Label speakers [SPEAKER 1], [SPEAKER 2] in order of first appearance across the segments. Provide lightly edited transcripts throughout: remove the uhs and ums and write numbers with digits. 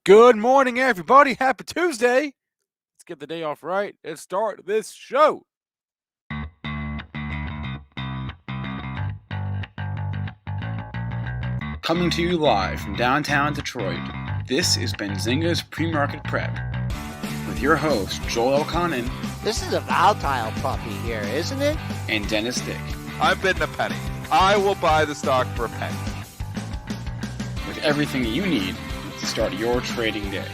[SPEAKER 1] Good morning, everybody. Happy Tuesday. Let's get the day off right and start this show.
[SPEAKER 2] Coming to you live from downtown Detroit, this is Benzinga's PreMarket Prep with your host, Joel Elconin.
[SPEAKER 3] This is a volatile puppy here, isn't it?
[SPEAKER 2] And Dennis Dick.
[SPEAKER 4] I'm bidding a penny. I will buy the stock for a penny.
[SPEAKER 2] With everything that you need to start your trading day.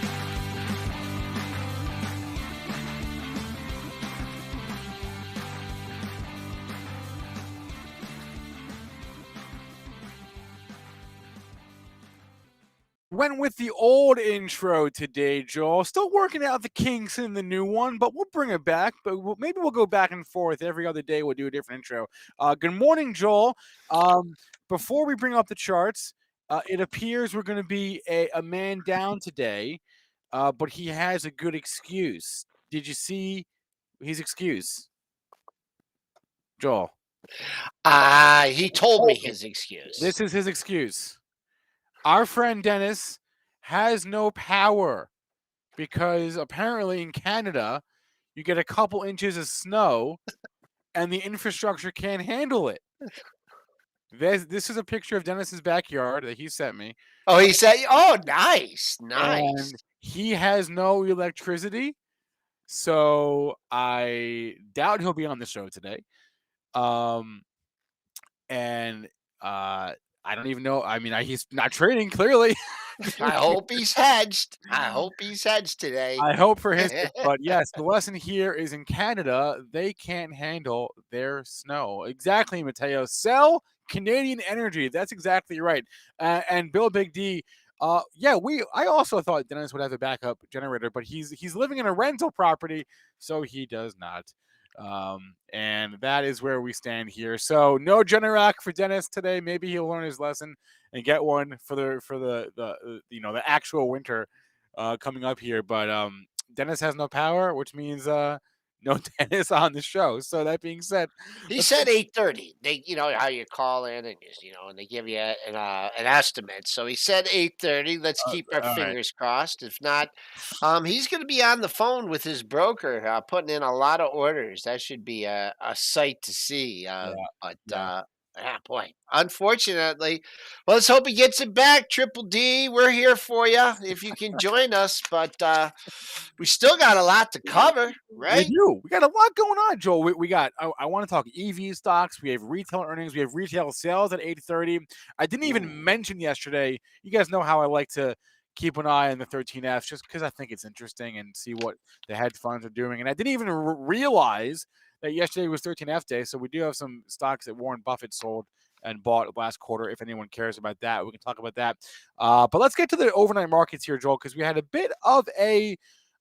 [SPEAKER 1] Went with the old intro today, Joel. Still working out the kinks in the new one, but we'll bring it back. But maybe we'll go back and forth every other day. We'll do a different intro. Good morning, Joel. Before we bring up the charts, it appears we're going to be a man down today, but he has a good excuse. Did you see his excuse, Joel?
[SPEAKER 3] He told me his excuse.
[SPEAKER 1] This is his excuse. Our friend Dennis has no power because apparently in Canada, you get a couple inches of snow and the infrastructure can't handle it. This is a picture of Dennis's backyard that he sent me.
[SPEAKER 3] Oh, he said, oh, nice.
[SPEAKER 1] And he has no electricity, so I doubt he'll be on the show today. I don't even know. I mean, he's not trading, clearly.
[SPEAKER 3] I hope he's hedged. I hope he's hedged today.
[SPEAKER 1] I hope for his, but yes, the lesson here is in Canada, they can't handle their snow. Exactly, Mateo. Sell Canadian energy. That's exactly right. And Bill Big D, I also thought Dennis would have a backup generator, but he's living in a rental property, so he does not. And that is where we stand here. So no Generac for Dennis today. Maybe he'll learn his lesson and get one for the actual winter coming up here. But Dennis has no power, which means no Dennis on the show. So that being said,
[SPEAKER 3] he said 8:30. They, how you call in and and they give you an estimate. So he said 8:30. Let's keep our fingers crossed. If not, he's going to be on the phone with his broker, putting in a lot of orders. That should be a sight to see. Boy, unfortunately, well, let's hope he gets it back. Triple D, we're here for you if you can join us, but we still got a lot to cover, right?
[SPEAKER 1] We do. We got a lot going on, Joel. We got. I want to talk EV stocks. We have retail earnings. We have retail sales at 8:30. I didn't even mention yesterday. You guys know how I like to keep an eye on the 13Fs just because I think it's interesting and see what the hedge funds are doing. And I didn't even realize that yesterday was 13F day, so we do have some stocks that Warren Buffett sold and bought last quarter. If anyone cares about that, we can talk about that. But let's get to the overnight markets here, Joel, because we had a bit of a,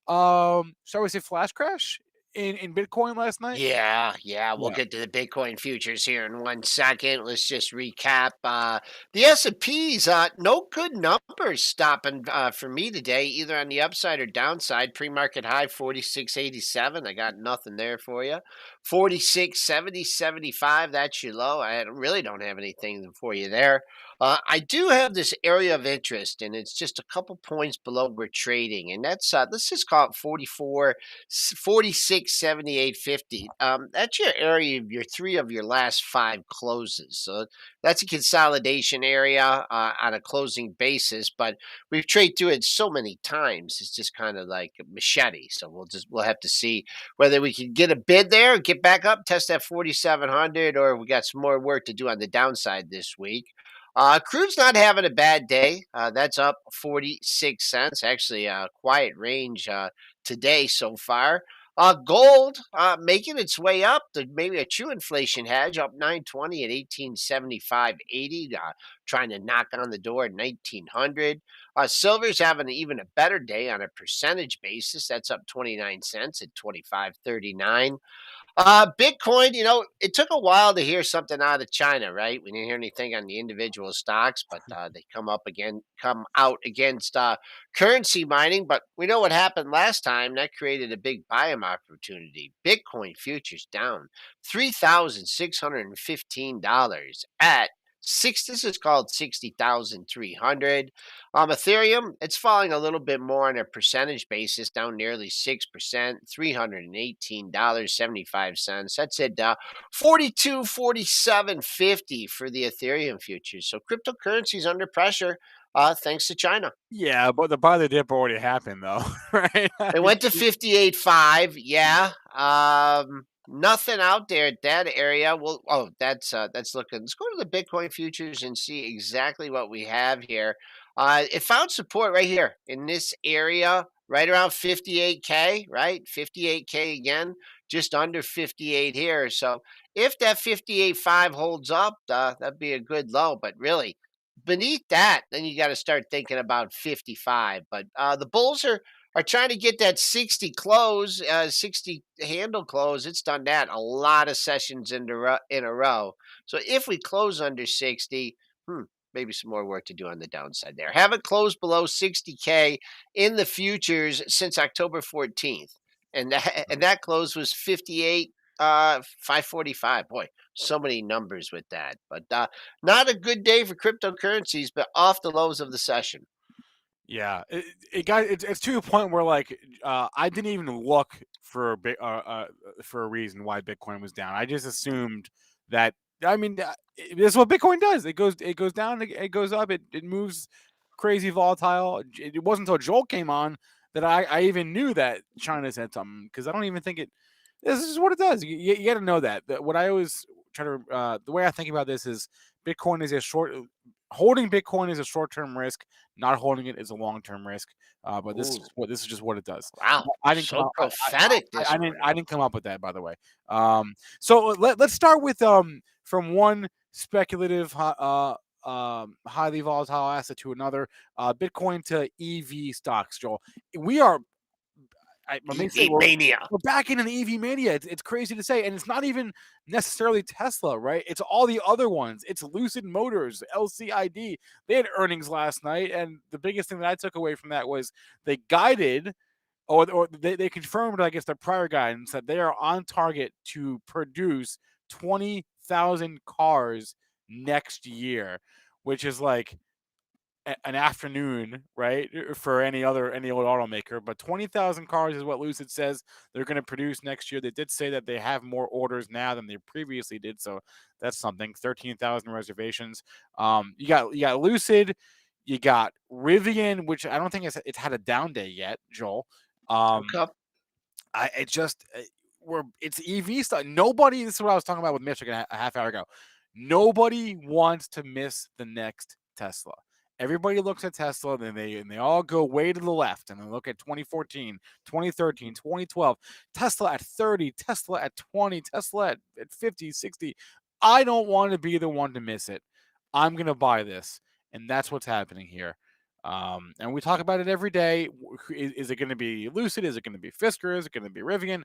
[SPEAKER 1] shall we say, flash crash in Bitcoin last night?
[SPEAKER 3] Yeah. We'll get to the Bitcoin futures here in 1 second. Let's just recap. The S&Ps, no good numbers stopping for me today, either on the upside or downside. Pre-market high 46.87. I got nothing there for you. 46.70, 75. That's your low. I really don't have anything for you there. I do have this area of interest, and it's just a couple points below we're trading, and that's let's just call it 46, 78, 50. That's your area of your 3 of your last 5 closes. So that's a consolidation area on a closing basis, but we've traded through it so many times. It's just kind of like a machete. So we'll have to see whether we can get a bid there, get back up, test that 4,700, or we got some more work to do on the downside this week. Crude's not having a bad day. That's up 46 cents. Actually, a quiet range today so far. Gold making its way up to maybe a true inflation hedge, up 920 at 1875.80, trying to knock on the door at 1900. Silver's having even a better day on a percentage basis. That's up 29 cents at 25.39. Bitcoin, it took a while to hear something out of China, right? We didn't hear anything on the individual stocks, but they come out against currency mining. But we know what happened last time. That created a big buying opportunity. Bitcoin futures down $3,615 at This is called 60,300. Ethereum, it's falling a little bit more on a percentage basis, down nearly 6%, $318.75. That's at 47.50 for the Ethereum futures. So cryptocurrency is under pressure thanks to China.
[SPEAKER 1] Yeah, but the buy the dip already happened though, right?
[SPEAKER 3] It went to 58.5. Yeah. Nothing out there at that area. Well, that's looking. Let's go to the Bitcoin futures and see exactly what we have here. It found support right here in this area, right around 58K, right? 58K again, just under 58 here. So if that 58.5 holds up, that'd be a good low. But really, beneath that, then you got to start thinking about 55. But the bulls are trying to get that 60 close, 60 handle close. It's done that a lot of sessions in a row. So if we close under 60, maybe some more work to do on the downside there. Haven't closed below 60K in the futures since October 14th. And that close was 58, 545. Boy, so many numbers with that. But not a good day for cryptocurrencies, but off the lows of the session.
[SPEAKER 1] Yeah, it's to a point where like I didn't even look for a reason why Bitcoin was down. I just assumed that this is what Bitcoin does. It goes down, it goes up, it moves crazy volatile. It wasn't until Joel came on that I even knew that China said something, because I don't even think it. This is what it does. You got to know that. What I always try to the way I think about this is Bitcoin is holding Bitcoin is a short-term risk. Not holding it is a long-term risk. But this is just what it does.
[SPEAKER 3] Wow,
[SPEAKER 1] I didn't
[SPEAKER 3] so prophetic.
[SPEAKER 1] I didn't come up with that, by the way. So let's start with from one speculative highly volatile asset to another, Bitcoin to EV stocks. Joel, we are.
[SPEAKER 3] Mania.
[SPEAKER 1] We're back into the EV mania. It's crazy to say, and it's not even necessarily Tesla, right? It's all the other ones. It's Lucid Motors, LCID. They had earnings last night, and the biggest thing that I took away from that was they guided, or they confirmed, I guess, their prior guidance that they are on target to produce 20,000 cars next year, which is like an afternoon, right, for any old automaker. But 20,000 cars is what Lucid says they're going to produce next year. They did say that they have more orders now than they previously did, so that's something. 13,000 reservations. You got Lucid, you got Rivian, which I don't think it's had a down day yet, Joel.
[SPEAKER 3] Okay.
[SPEAKER 1] It's EV stuff. Nobody. This is what I was talking about with Mitch a half hour ago. Nobody wants to miss the next Tesla. Everybody looks at Tesla and they all go way to the left, and they look at 2014, 2013, 2012, Tesla at 30, Tesla at 20, Tesla at 50, 60. I don't want to be the one to miss it. I'm going to buy this. And that's what's happening here. And we talk about it every day. Is it going to be Lucid? Is it going to be Fisker? Is it going to be Rivian?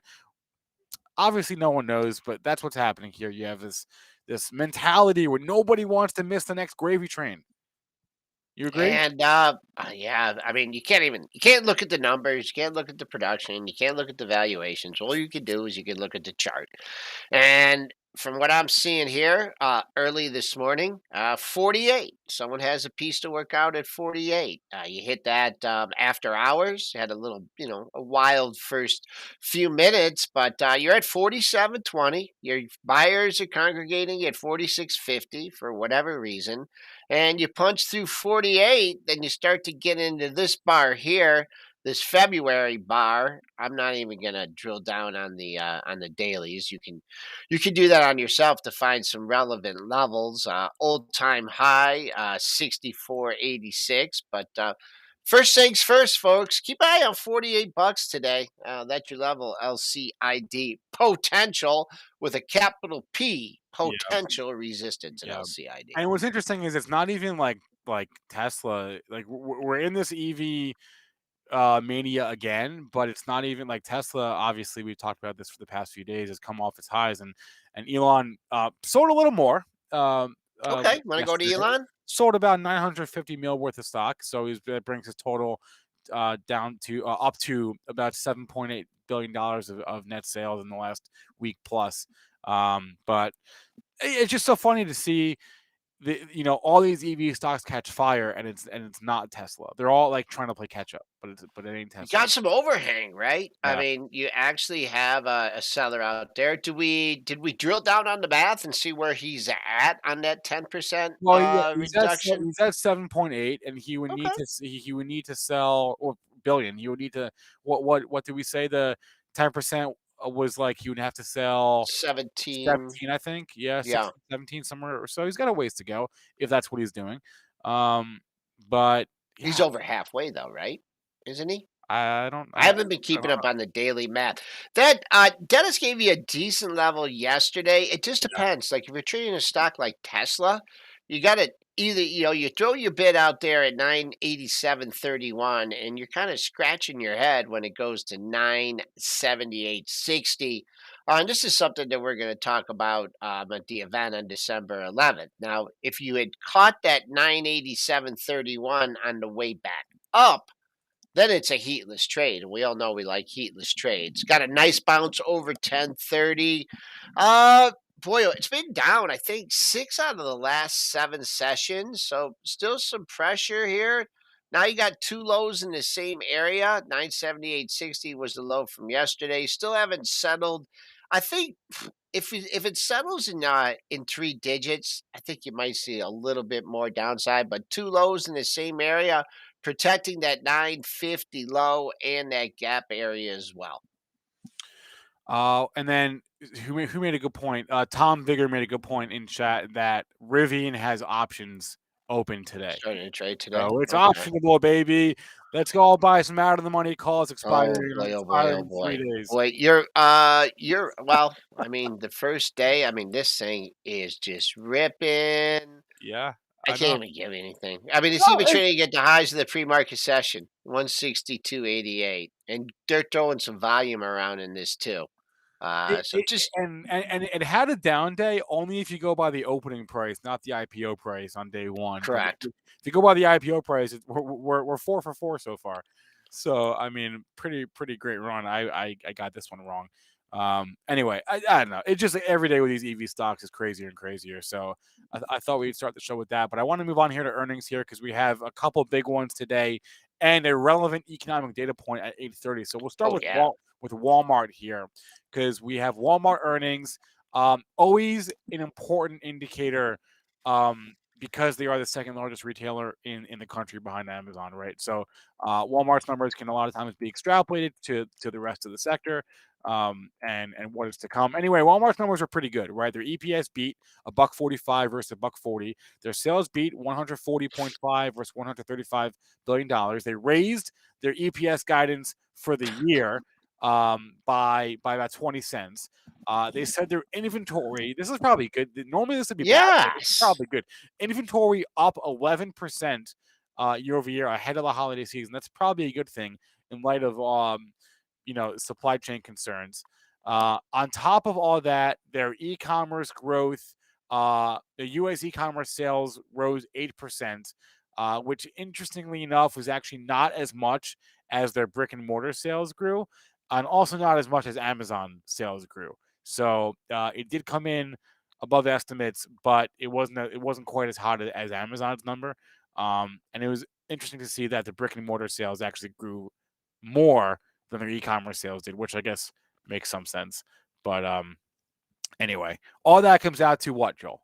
[SPEAKER 1] Obviously, no one knows, but that's what's happening here. You have this mentality where nobody wants to miss the next gravy train. You agree?
[SPEAKER 3] And yeah, I mean, you can't look at the numbers, you can't look at the production, you can't look at the valuations. All you can do is you can look at the chart. And from what I'm seeing here, early this morning, 48. Someone has a piece to work out at 48. You hit that after hours. You had a little, a wild first few minutes, but you're at 47.20. Your buyers are congregating at 46.50 for whatever reason, and you punch through 48. Then you start to get into this bar here. This February bar, I'm not even gonna drill down on the dailies. You can do that on yourself to find some relevant levels. Old time high, 64.86. But first things first, folks. Keep an eye on $48 today. That's your level, LCID potential with a capital P. Potential resistance at LCID.
[SPEAKER 1] And what's interesting is it's not even like Tesla. Like we're in this EV mania again, but it's not even like Tesla. Obviously, we've talked about this for the past few days. Has come off its highs, and Elon sold a little more.
[SPEAKER 3] Okay, want to go to Elon?
[SPEAKER 1] Sold about 950 mil worth of stock, so that brings his total down to up to about $7.8 billion of net sales in the last week plus. But it's just so funny to see all these EV stocks catch fire, and it's not Tesla. They're all like trying to play catch up, but it ain't
[SPEAKER 3] You
[SPEAKER 1] Tesla.
[SPEAKER 3] got some overhang, right? I
[SPEAKER 1] Yeah.
[SPEAKER 3] mean, you actually have a seller out there. Did we drill down on the math and see where he's at on that 10%
[SPEAKER 1] Well, yeah,
[SPEAKER 3] reduction?
[SPEAKER 1] he's at 7.8, and
[SPEAKER 3] Okay,
[SPEAKER 1] he would need to sell, or billion. He would need to, what did we say? The 10% was like he would have to sell
[SPEAKER 3] 17.
[SPEAKER 1] 17, I think. Yeah,
[SPEAKER 3] Yeah,
[SPEAKER 1] 16, 17 somewhere or so. He's got a ways to go if that's what he's doing. Um, but
[SPEAKER 3] he's
[SPEAKER 1] yeah,
[SPEAKER 3] over halfway though, right? Isn't he?
[SPEAKER 1] I don't
[SPEAKER 3] I haven't been
[SPEAKER 1] I don't
[SPEAKER 3] keeping up on the daily math. That Dennis gave you a decent level yesterday. It just
[SPEAKER 1] yeah.
[SPEAKER 3] depends. Like if you're trading a stock like Tesla, you got to either you throw your bid out there at 987.31, and you're kind of scratching your head when it goes to 978.60. And this is something that we're going to talk about at the event on December 11th. Now, if you had caught that 987.31 on the way back up, then it's a heatless trade, and we all know we like heatless trades. Got a nice bounce over 1030. Boy, it's been down, I think, 6 out of the last 7 sessions, so still some pressure here. Now you got 2 lows in the same area. 978.60 was the low from yesterday. Still haven't settled. I think if it settles in 3 digits, I think you might see a little bit more downside, but 2 lows in the same area, protecting that 950 low and that gap area as well.
[SPEAKER 1] And then who made a good point? Tom Vigor made a good point in chat that Rivian has options open today.
[SPEAKER 3] Starting to trade today.
[SPEAKER 1] So it's
[SPEAKER 3] Okay.
[SPEAKER 1] optionable, baby. Let's go all buy some out of the money calls
[SPEAKER 3] Oh
[SPEAKER 1] expiring
[SPEAKER 3] boy, oh boy, oh
[SPEAKER 1] in 3
[SPEAKER 3] boy.
[SPEAKER 1] days.
[SPEAKER 3] Boy, you're well, I mean, the first day, I mean, this thing is just ripping.
[SPEAKER 1] Yeah,
[SPEAKER 3] I
[SPEAKER 1] I know.
[SPEAKER 3] can't even give you anything. I mean, it's
[SPEAKER 1] No,
[SPEAKER 3] even trading at the highs of the pre-market session, 162.88, and they're throwing some volume around in this too. So just
[SPEAKER 1] and it had a down day only if you go by the opening price, not the IPO price on day one. Because
[SPEAKER 3] correct.
[SPEAKER 1] if you go by the IPO price, we're 4 for 4 so far. So I mean, pretty great run. I got this one wrong. Anyway, I don't know. It's just like every day with these EV stocks is crazier and crazier. So I thought we'd start the show with that, but I want to move on here to earnings here because we have a couple big ones today and a relevant economic data point at 8:30. So we'll start
[SPEAKER 3] Oh yeah.
[SPEAKER 1] with Walmart here because we have Walmart earnings. Always an important indicator because they are the second largest retailer in the country behind Amazon, right? So Walmart's numbers can a lot of times be extrapolated to the rest of the sector and what is to come. Anyway, Walmart's numbers are pretty good, right? Their EPS beat $1.45 versus $1.40. Their sales beat 140.5 versus $135 billion. They raised their EPS guidance for the year by about 20 cents. They said their inventory, this is probably good. Normally this would be bad, but this is
[SPEAKER 3] Yes.
[SPEAKER 1] probably good. Inventory up 11% year over year ahead of the holiday season. That's probably a good thing in light of supply chain concerns. On top of all that, their e-commerce growth, the U.S. e-commerce sales rose 8%, which interestingly enough was actually not as much as their brick and mortar sales grew, and also not as much as Amazon sales grew. So it did come in above estimates, but it wasn't quite as hot as Amazon's number. And it was interesting to see that the brick and mortar sales actually grew more than their e-commerce sales did, which I guess makes some sense. But anyway, all that comes out to what, Joel?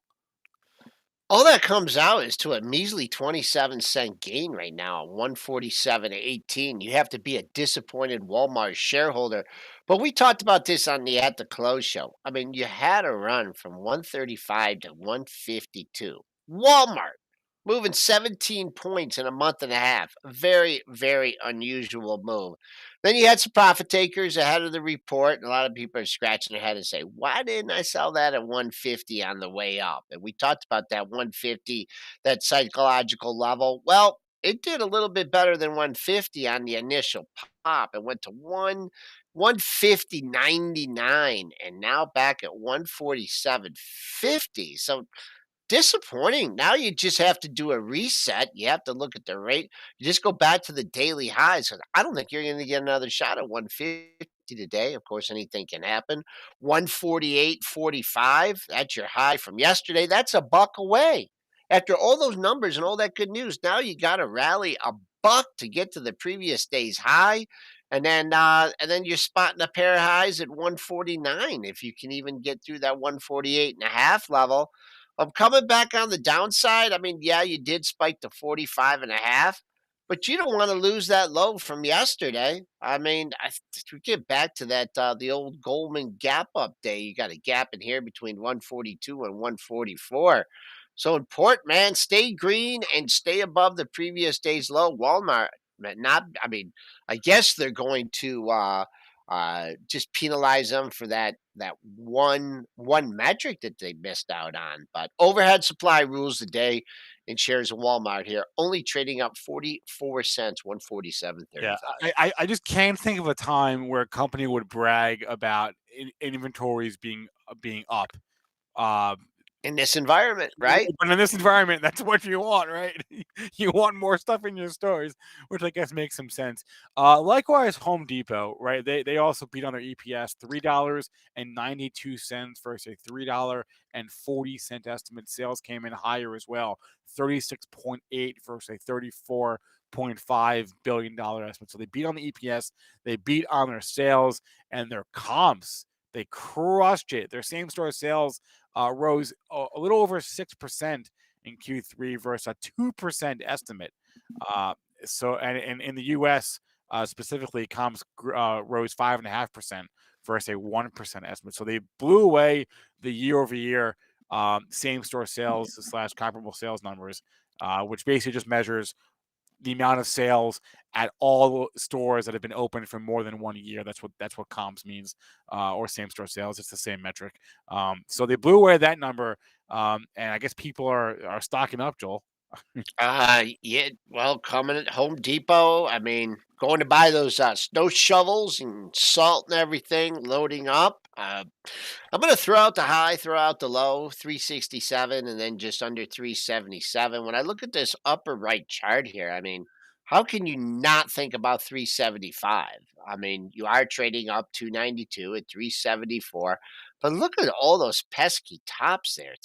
[SPEAKER 3] All that comes out is to a measly 27-cent gain right now, 147.18. You have to be a disappointed Walmart shareholder. But we talked about this on the At the Close show. I mean, you had a run from 135 to 152. Walmart moving 17 points in a month and a half. Very, very unusual move. Then you had some profit takers ahead of the report, and a lot of people are scratching their head and say, "Why didn't I sell that at 150 on the way up?" And we talked about that 150, that psychological level. Well, it did a little bit better than 150 on the initial pop. It went to 150.99 and now back at 147.50. So disappointing. Now you just have to do a reset. You have to look at the rate. You just go back to the daily highs. 'Cause I don't think you're going to get another shot at 150 today. Of course, anything can happen. 148.45. That's your high from yesterday. That's a buck away. after all those numbers and all that good news, now you got to rally a buck to get to the previous day's high. And then you're spotting a pair of highs at 149 if you can even get through that 148.5 level. I'm coming back on the downside. I mean, yeah, you did spike to 45.5, but you don't want to lose that low from yesterday. I mean, we get back to that the old Goldman gap up day. You got a gap in here between 142 and 144. So important, man. Stay green and stay above the previous day's low. Walmart, not. I mean, I guess they're going to just penalize them for that one metric that they missed out on. But overhead supply rules the day in shares of Walmart here, only trading up 44 cents, 147.35.
[SPEAKER 1] Yeah, I just can't think of a time where a company would brag about inventories being up.
[SPEAKER 3] In this environment, right?
[SPEAKER 1] But in this environment, that's what you want, right? You want more stuff in your stores, which I guess makes some sense. Likewise, Home Depot, right? They also beat on their EPS, $3.92 versus a $3.40 estimate. Sales came in higher as well, 36.8 versus a $34.5 billion estimate. So they beat on the EPS, they beat on their sales, and their comps, they crushed it. Their same store sales rose a little over 6% in Q3 versus a 2% estimate. And in the U.S. Specifically, comps rose 5.5% versus a 1% estimate. So they blew away the year-over-year same-store sales / comparable sales numbers, which basically just measures the amount of sales at all stores that have been open for more than 1 year. That's what comps means, or same store sales. It's the same metric. So they blew away that number, and I guess people are stocking up, Joel.
[SPEAKER 3] Yeah. Well, coming at Home Depot, I mean, going to buy those snow shovels and salt and everything, loading up. I'm going to throw out the high, throw out the low, 367, and then just under 377. When I look at this upper right chart here, I mean, how can you not think about 375? I mean, you are trading up 292 at 374, but look at all those pesky tops there.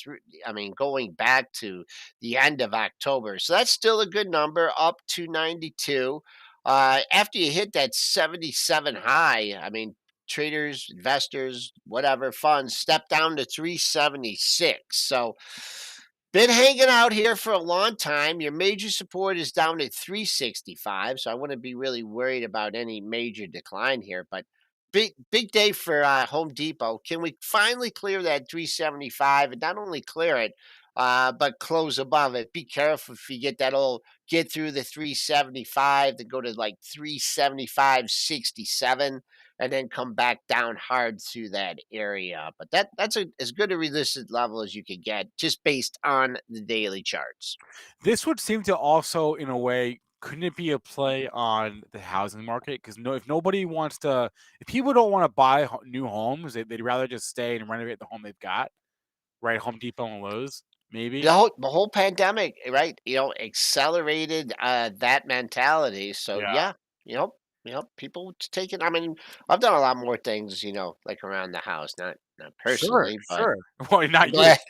[SPEAKER 3] I mean, going back to the end of October. So that's still a good number, up 292. After you hit that 77 high, I mean, traders, investors, whatever funds step down to 376. So been hanging out here for a long time. Your major support is down at 365. So I wouldn't be really worried about any major decline here. But big day for Home Depot. Can we finally clear that 375 and not only clear it, but close above it? Be careful if you get through the 375 to go to like 375.67 and then come back down hard through that area. But that's as good a resistance level as you could get just based on the daily charts.
[SPEAKER 1] This would seem to also, in a way, couldn't it be a play on the housing market? Because if people don't want to buy new homes, they'd rather just stay and renovate the home they've got, right? Home Depot and Lowe's, maybe.
[SPEAKER 3] The whole pandemic, right? Accelerated that mentality. So
[SPEAKER 1] Yeah.
[SPEAKER 3] yeah, people taking. I mean, I've done a lot more things, like around the house, not
[SPEAKER 1] Sure,
[SPEAKER 3] personally, but
[SPEAKER 1] sure. Well, not you.
[SPEAKER 3] but,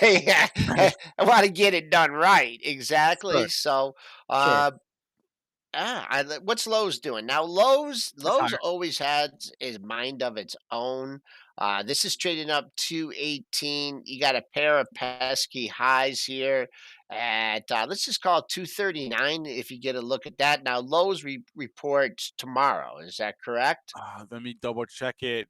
[SPEAKER 3] yeah,
[SPEAKER 1] Right.
[SPEAKER 3] I want to get it done right.
[SPEAKER 1] Sure,
[SPEAKER 3] Exactly. So,
[SPEAKER 1] sure.
[SPEAKER 3] uh, what's Lowe's doing now? Lowe's
[SPEAKER 1] It's
[SPEAKER 3] Lowe's
[SPEAKER 1] higher.
[SPEAKER 3] always had a mind of its own. This is trading up 218. You got a pair of pesky highs here at let's just call it 239. If you get a look at that now, Lowe's reports tomorrow. Is that correct?
[SPEAKER 1] Let me double check it.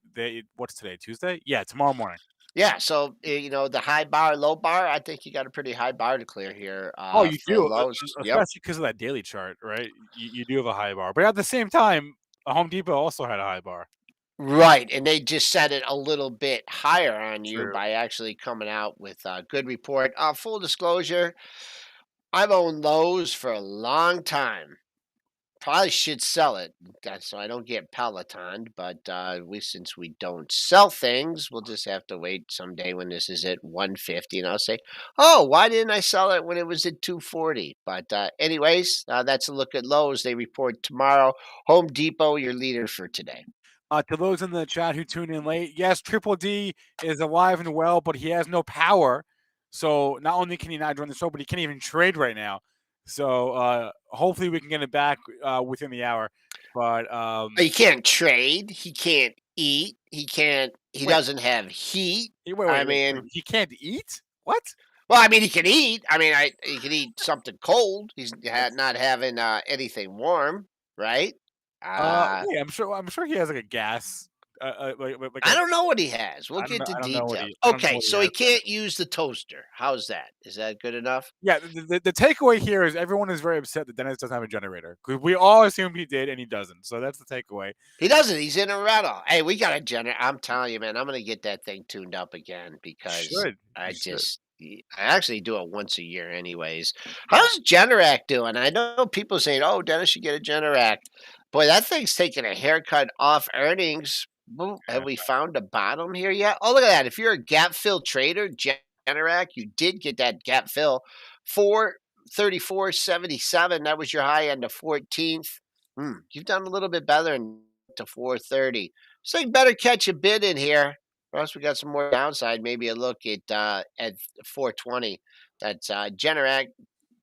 [SPEAKER 1] What's today? Tuesday? Yeah, tomorrow morning.
[SPEAKER 3] Yeah. So the high bar, low bar. I think you got a pretty high bar to clear here
[SPEAKER 1] Oh, you
[SPEAKER 3] for
[SPEAKER 1] do,
[SPEAKER 3] Lowe's. Yep.
[SPEAKER 1] especially because of that daily chart, right? You do have a high bar, but at the same time, Home Depot also had a high bar.
[SPEAKER 3] Right, and they just set it a little bit higher on you
[SPEAKER 1] True.
[SPEAKER 3] by actually coming out with a good report. Full disclosure, I've owned Lowe's for a long time. Probably should sell it so I don't get Peloton, but since we don't sell things, we'll just have to wait someday when this is at 150, and I'll say, "Oh, why didn't I sell it when it was at 240?" But anyways, that's a look at Lowe's. They report tomorrow. Home Depot, your leader for today.
[SPEAKER 1] To those in the chat who tuned in late, yes, Triple D is alive and well, but he has no power. So not only can he not join the show, but he can't even trade right now. So hopefully we can get it back within the hour. But
[SPEAKER 3] He can't trade. He can't eat. He can't. He
[SPEAKER 1] wait,
[SPEAKER 3] doesn't have heat.
[SPEAKER 1] wait,
[SPEAKER 3] I
[SPEAKER 1] wait.
[SPEAKER 3] mean,
[SPEAKER 1] He can't eat? What?
[SPEAKER 3] well, I mean, he can eat. I mean, he can eat something cold. He's not having anything warm, right?
[SPEAKER 1] Wait, I'm sure he has like a gas, like
[SPEAKER 3] I
[SPEAKER 1] a.
[SPEAKER 3] don't know what he has. We'll
[SPEAKER 1] I don't know.
[SPEAKER 3] get the
[SPEAKER 1] I don't know what
[SPEAKER 3] details.
[SPEAKER 1] he. I don't know
[SPEAKER 3] Okay,
[SPEAKER 1] what he
[SPEAKER 3] so he
[SPEAKER 1] has.
[SPEAKER 3] can't use the toaster. How's that? Is that good enough?
[SPEAKER 1] Yeah, the takeaway here is everyone is very upset that Dennis doesn't have a generator because we all assumed he did and he doesn't. So that's the takeaway.
[SPEAKER 3] He doesn't. He's in a rental. Hey, we got a generator. I'm telling you, man, I'm gonna get that thing tuned up again because
[SPEAKER 1] Should you
[SPEAKER 3] I
[SPEAKER 1] should.
[SPEAKER 3] actually do it once a year, anyways.
[SPEAKER 1] Yeah.
[SPEAKER 3] How's Generac doing? I know people saying, "Oh, Dennis should get a Generac." Boy, that thing's taking a haircut off earnings. Have we found a bottom here yet? Oh, look at that! If you're a gap fill trader, Generac, you did get that gap fill, 434.77. That was your high on the 14th. You've done a little bit better to 430. So you better catch a bid in here. Or else we got some more downside. Maybe a look at 420. That's Generac.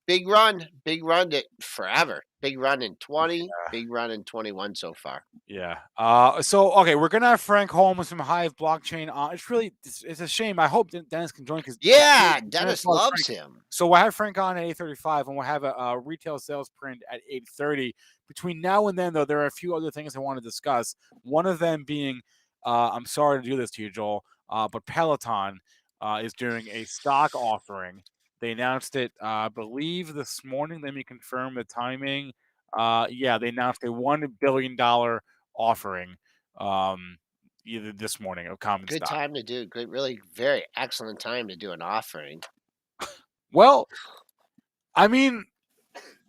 [SPEAKER 3] Big run to forever. Big run in 20, big run in 21 so far.
[SPEAKER 1] Yeah. So okay, we're gonna have Frank Holmes from Hive blockchain. It's a shame. I hope Dennis can join because
[SPEAKER 3] Yeah, Dennis loves him.
[SPEAKER 1] So we'll have Frank on at 8:35, and we'll have a retail sales print at 8:30. Between now and then, though, there are a few other things I want to discuss. One of them being, I'm sorry to do this to you, Joel, but Peloton is doing a stock offering. They announced it, I believe, this morning. Let me confirm the timing. Yeah, they announced a $1 billion offering either this morning of common
[SPEAKER 3] Good
[SPEAKER 1] stock.
[SPEAKER 3] time to do. Good, really, very excellent time to do an offering.
[SPEAKER 1] Well, I mean,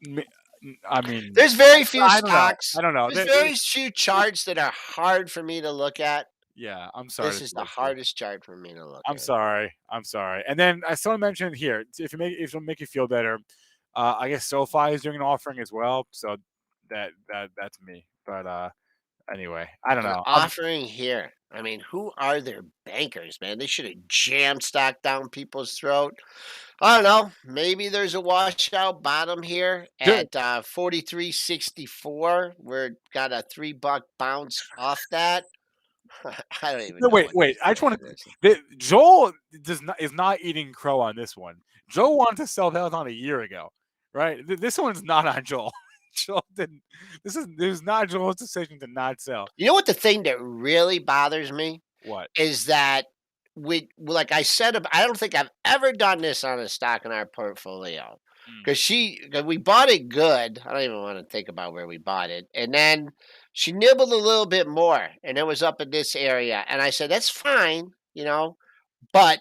[SPEAKER 3] there's very few
[SPEAKER 1] I don't know.
[SPEAKER 3] stocks.
[SPEAKER 1] I don't know.
[SPEAKER 3] There's very few charts that are hard for me to look at.
[SPEAKER 1] Yeah, I'm sorry.
[SPEAKER 3] This is the hardest chart for me to look at.
[SPEAKER 1] I'm sorry. And then I still mentioned here, if it'll make you feel better, I guess SoFi is doing an offering as well. So that's me. But anyway, I don't know.
[SPEAKER 3] Offering here. I mean, who are their bankers, man? They should have jammed stock down people's throat. I don't know. Maybe there's a washout bottom here at 43.64. We're got a $3 bounce off that. I don't even know.
[SPEAKER 1] Wait. I just want to. Joel is not eating crow on this one. Joel wanted to sell Peloton a year ago, right? This one's not on Joel. Joel didn't. This is not Joel's decision to not sell.
[SPEAKER 3] You know what the thing that really bothers me?
[SPEAKER 1] What
[SPEAKER 3] is that like I said, I don't think I've ever done this on a stock in our portfolio because we bought it good. I don't even want to think about where we bought it, and then she nibbled a little bit more, and it was up in this area, and I said that's fine, but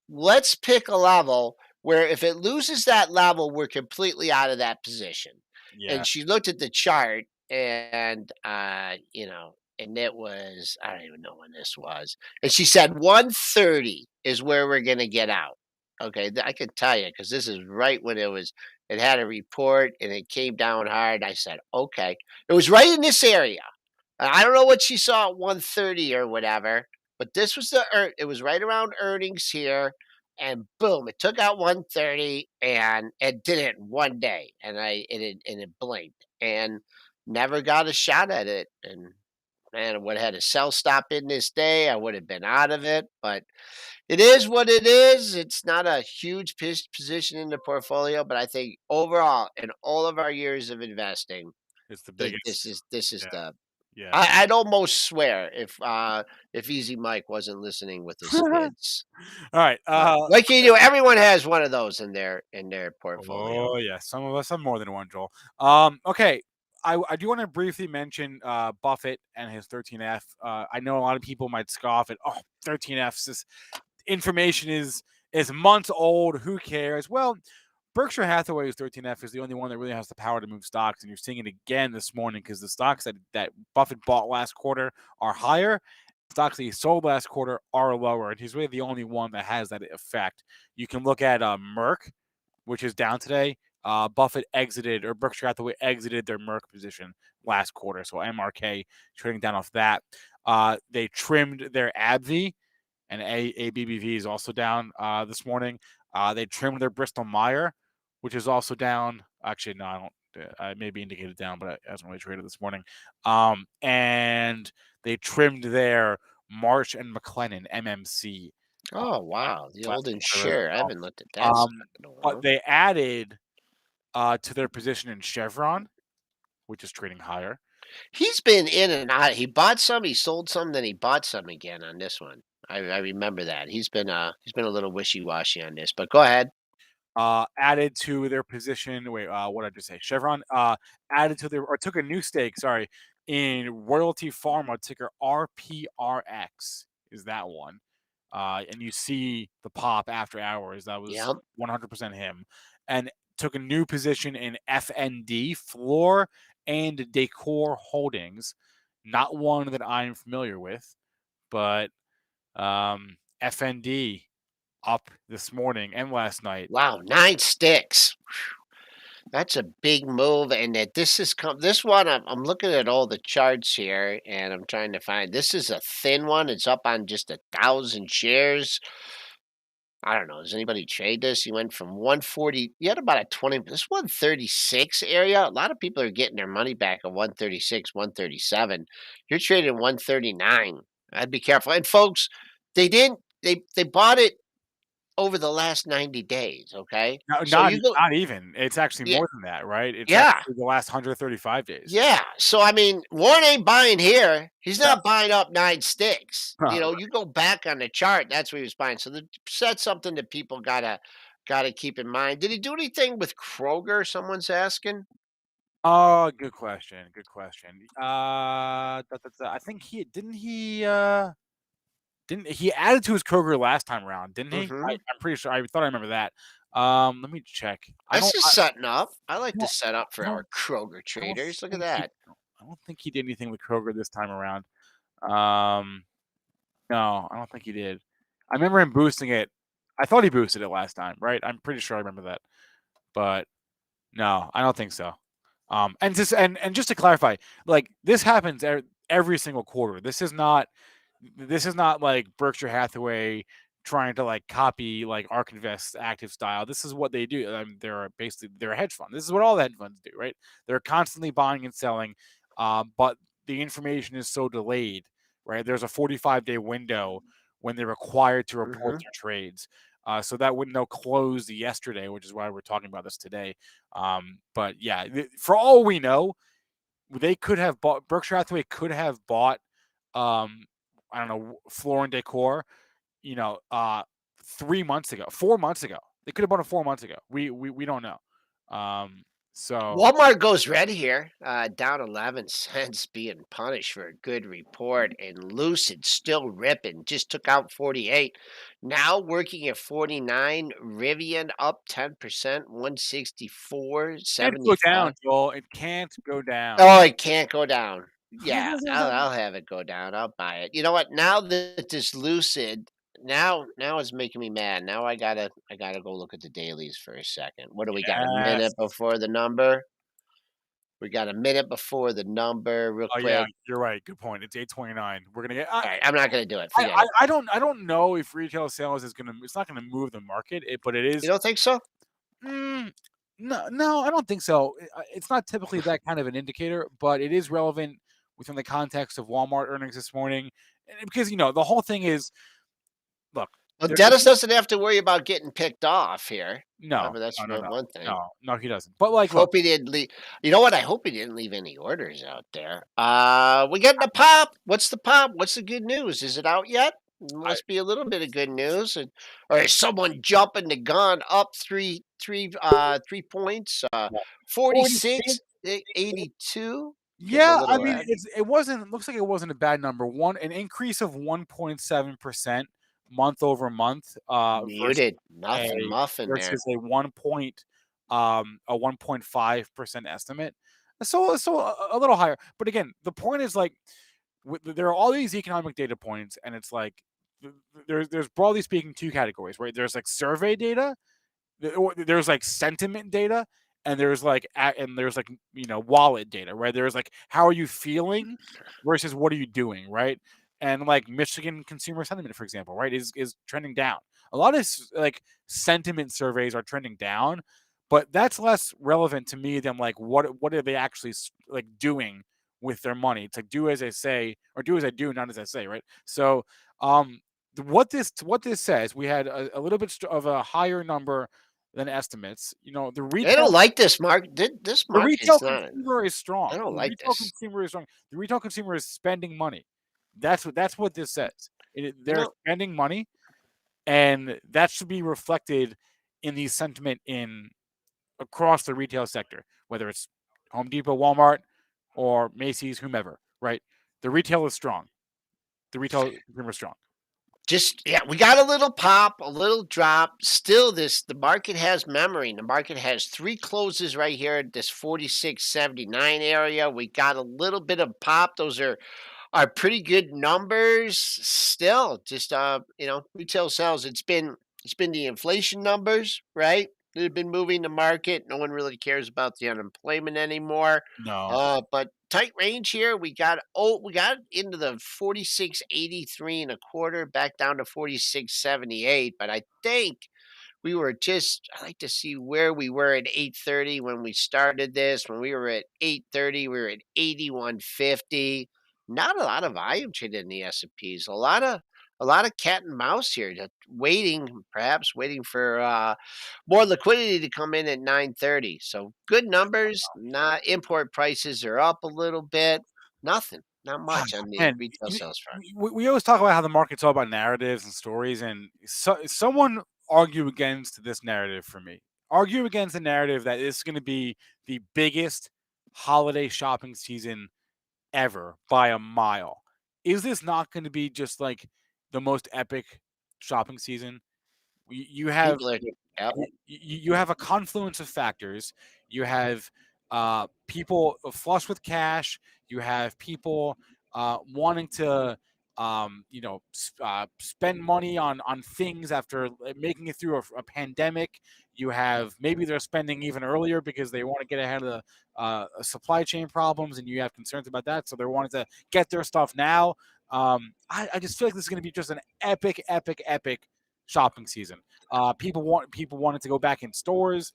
[SPEAKER 3] let's pick a level where if it loses that level, we're completely out of that position.
[SPEAKER 1] Yeah.
[SPEAKER 3] And she looked at the chart, and and it was, I don't even know when this was. And she said 130 is where we're going to get out. Okay, I can tell you because this is right when it had a report and it came down hard. I said, okay. It was right in this area. I don't know what she saw at 130 or whatever, but this was it was right around earnings here. And boom, it took out 130 and it did it in one day. And it blinked and never got a shot at it. And man, I would have had a sell stop in this day. I would have been out of it, but it is what it is. It's not a huge position in the portfolio, but I think overall, in all of our years of investing,
[SPEAKER 1] it's the biggest.
[SPEAKER 3] This is the.
[SPEAKER 1] Yeah.
[SPEAKER 3] I'd almost swear if Easy Mike wasn't listening with his skids.
[SPEAKER 1] All right.
[SPEAKER 3] What can you do? Everyone has one of those in their portfolio.
[SPEAKER 1] Oh yeah, some of us have more than one, Joel. Okay. I do want to briefly mention Buffett and his 13F. I know a lot of people might scoff at 13Fs. This information is months old. Who cares? Well, Berkshire Hathaway's 13F is the only one that really has the power to move stocks, and you're seeing it again this morning because the stocks that Buffett bought last quarter are higher. Stocks that he sold last quarter are lower, and he's really the only one that has that effect. You can look at Merck, which is down today. Buffett exited, or Berkshire Hathaway exited their Merck position last quarter. So MRK trading down off that. They trimmed their AbbVie, and ABBV is also down this morning. They trimmed their Bristol Meyer, which is also down. Actually, no, I don't. I maybe indicated down, but it hasn't really traded this morning. And they trimmed their March and McLennan (MMC).
[SPEAKER 3] Oh, wow. The old insure. I haven't looked at that stock in a
[SPEAKER 1] But
[SPEAKER 3] while.
[SPEAKER 1] they added to their position in Chevron, which is trading higher.
[SPEAKER 3] He's been in and out. He bought some, he sold some, then he bought some again on this one. I remember that. He's been a little wishy-washy on this, but go ahead.
[SPEAKER 1] Added to their position. Wait, what did I just say? Chevron added to their or took a new stake. Sorry, in Royalty Pharma, ticker RPRX is that one. And you see the pop after hours. That was
[SPEAKER 3] Yep.
[SPEAKER 1] 100% him. And took a new position in FND, Floor and Decor Holdings. Not one that I'm familiar with, but FND up this morning and last night.
[SPEAKER 3] Wow, 9 sticks. That's a big move, and that this one, I'm looking at all the charts here, and I'm trying to find this is a thin one. It's up on just 1,000 shares. I don't know. Does anybody trade this? He went from 140. You had about a 20. This 136 area. A lot of people are getting their money back at 136, 137. You're trading 139. I'd be careful. And folks, they didn't. They bought it over the last 90 days. Okay,
[SPEAKER 1] No,
[SPEAKER 3] so you go.
[SPEAKER 1] not even. It's actually
[SPEAKER 3] Yeah,
[SPEAKER 1] more than that, right? It's
[SPEAKER 3] yeah.
[SPEAKER 1] actually the last 135 days.
[SPEAKER 3] Yeah. So I mean, Warren ain't buying here. He's
[SPEAKER 1] Yeah.
[SPEAKER 3] not buying up 9 sticks. You know,
[SPEAKER 1] Right.
[SPEAKER 3] you go back on the chart, that's what he was buying. So that's something that people gotta keep in mind. Did he do anything with Kroger? Someone's asking.
[SPEAKER 1] Oh, good question. Good question. I think didn't he added to his Kroger last time around, didn't he?
[SPEAKER 3] Mm-hmm.
[SPEAKER 1] I'm pretty sure. I thought I remember that. Let me check.
[SPEAKER 3] That's just setting up. I like to
[SPEAKER 1] don't-
[SPEAKER 3] set up for
[SPEAKER 1] I
[SPEAKER 3] our
[SPEAKER 1] don't,
[SPEAKER 3] Kroger
[SPEAKER 1] I don't
[SPEAKER 3] traders. Look at
[SPEAKER 1] think he.
[SPEAKER 3] that.
[SPEAKER 1] I don't think he did anything with Kroger this time around. No, I don't think he did. I remember him boosting it. I thought he boosted it last time, right? I'm pretty sure I remember that, but no, I don't think so. And just to clarify, like this happens every single quarter. This is not like Berkshire Hathaway trying to like copy like ARK Invest active style. This is what they do. They're a hedge fund. This is what all the hedge funds do, right? They're constantly buying and selling, but the information is so delayed, right? There's a 45-day window when they're required to report
[SPEAKER 3] Mm-hmm.
[SPEAKER 1] their trades. So that window closed yesterday, which is why we're talking about this today. But yeah, for all we know, they could have bought Berkshire Hathaway could have bought I don't know, Floor and Decor, 3 months ago, 4 months ago. They could have bought it 4 months ago. We don't know. So
[SPEAKER 3] Walmart goes red here, down 11 cents, being punished for a good report. And Lucid still ripping, just took out 48. Now working at 49. Rivian up 10%, 164,
[SPEAKER 1] it can't go
[SPEAKER 3] 75.
[SPEAKER 1] down, Joel. It can't go down.
[SPEAKER 3] Oh, it can't go down. Yeah, I'll have it go down. I'll buy it. You know what? Now that this Lucid, now it's making me mad. Now I gotta go look at the dailies for a second. What do we got? A
[SPEAKER 1] Yes.
[SPEAKER 3] minute before the number. We got a minute before the number, real
[SPEAKER 1] Oh yeah,
[SPEAKER 3] quick.
[SPEAKER 1] you're right. Good point. It's 8:29. We're gonna get.
[SPEAKER 3] All right, I'm not gonna do it. Forget it.
[SPEAKER 1] I don't know if retail sales is gonna. It's not gonna move the market, but it is.
[SPEAKER 3] You don't think so?
[SPEAKER 1] No, I don't think so. It's not typically that kind of an indicator, but it is relevant within the context of Walmart earnings this morning, because the whole thing is, look,
[SPEAKER 3] Well,
[SPEAKER 1] there-
[SPEAKER 3] Dennis doesn't have to worry about getting picked off here.
[SPEAKER 1] no,
[SPEAKER 3] That's
[SPEAKER 1] no,
[SPEAKER 3] one thing.
[SPEAKER 1] no, he doesn't. But like, look,
[SPEAKER 3] Hope he didn't leave. You know what? I hope he didn't leave any orders out there. We getting the pop. What's the pop? What's the good news? Is it out yet? Must be a little bit of good news. Or is someone jumping the gun up 3 points? 46, 82.
[SPEAKER 1] yeah, I mean, it wasn't. Looks like it wasn't a bad number. An increase of 1.7% month over month.
[SPEAKER 3] Muted. Nothing muffin there.
[SPEAKER 1] Versus a 1.5% estimate. So a little higher. But again, the point is like there are all these economic data points, and it's like there's broadly speaking 2 categories, right? There's like survey data, there's like sentiment data, and there's like wallet data, right? There's like how are you feeling versus what are you doing, right? and like Michigan consumer sentiment, for example, right, is trending down. A lot of like sentiment surveys are trending down, but that's less relevant to me than like what are they actually like doing with their money. It's like do as I say or do as I do, not as I say, right? So what this says, we had a little bit of a higher number than estimates. The
[SPEAKER 3] I don't
[SPEAKER 1] retail
[SPEAKER 3] like this market. This
[SPEAKER 1] the retail
[SPEAKER 3] market's not.
[SPEAKER 1] consumer is strong.
[SPEAKER 3] I don't
[SPEAKER 1] The
[SPEAKER 3] like
[SPEAKER 1] retail
[SPEAKER 3] this.
[SPEAKER 1] consumer is strong. The retail consumer is spending money. That's what this says.
[SPEAKER 3] You
[SPEAKER 1] They're
[SPEAKER 3] know,
[SPEAKER 1] spending money, and that should be reflected in the sentiment in across the retail sector, whether it's Home Depot, Walmart, or Macy's, whomever. Right? The retail is strong. The retail consumer is strong.
[SPEAKER 3] we got a little pop, a little drop. Still, the market has memory. The market has 3 closes right here at this 46.79 area. We got a little bit of pop. Those are pretty good numbers. Still, just retail sales. It's been the inflation numbers, right? That have been moving the market. No one really cares about the unemployment anymore.
[SPEAKER 1] No.
[SPEAKER 3] But tight range here. We got into the 46.83 and a quarter, back down to 46.78. But I think I like to see where we were at 8:30 when we started this. When we were at 8:30, we were at 81.50. Not a lot of volume traded in the S&Ps. A lot of cat and mouse here, just perhaps waiting for more liquidity to come in at 9:30. So good numbers. Not import prices are up a little bit. Not much on the
[SPEAKER 1] Man,
[SPEAKER 3] retail sales front.
[SPEAKER 1] we always talk about how the market's all about narratives and stories, and someone argue against this narrative for me. Argue against the narrative that this is going to be the biggest holiday shopping season ever by a mile. Is this not going to be just like the most epic shopping season? You have
[SPEAKER 3] People are, yep.
[SPEAKER 1] you have a confluence of factors. You have people flush with cash. You have people wanting to spend money on things after making it through a pandemic. You have maybe they're spending even earlier because they want to get ahead of the supply chain problems, and you have concerns about that, so they're wanting to get their stuff now. I just feel like this is going to be just an epic shopping season. People wanted to go back in stores.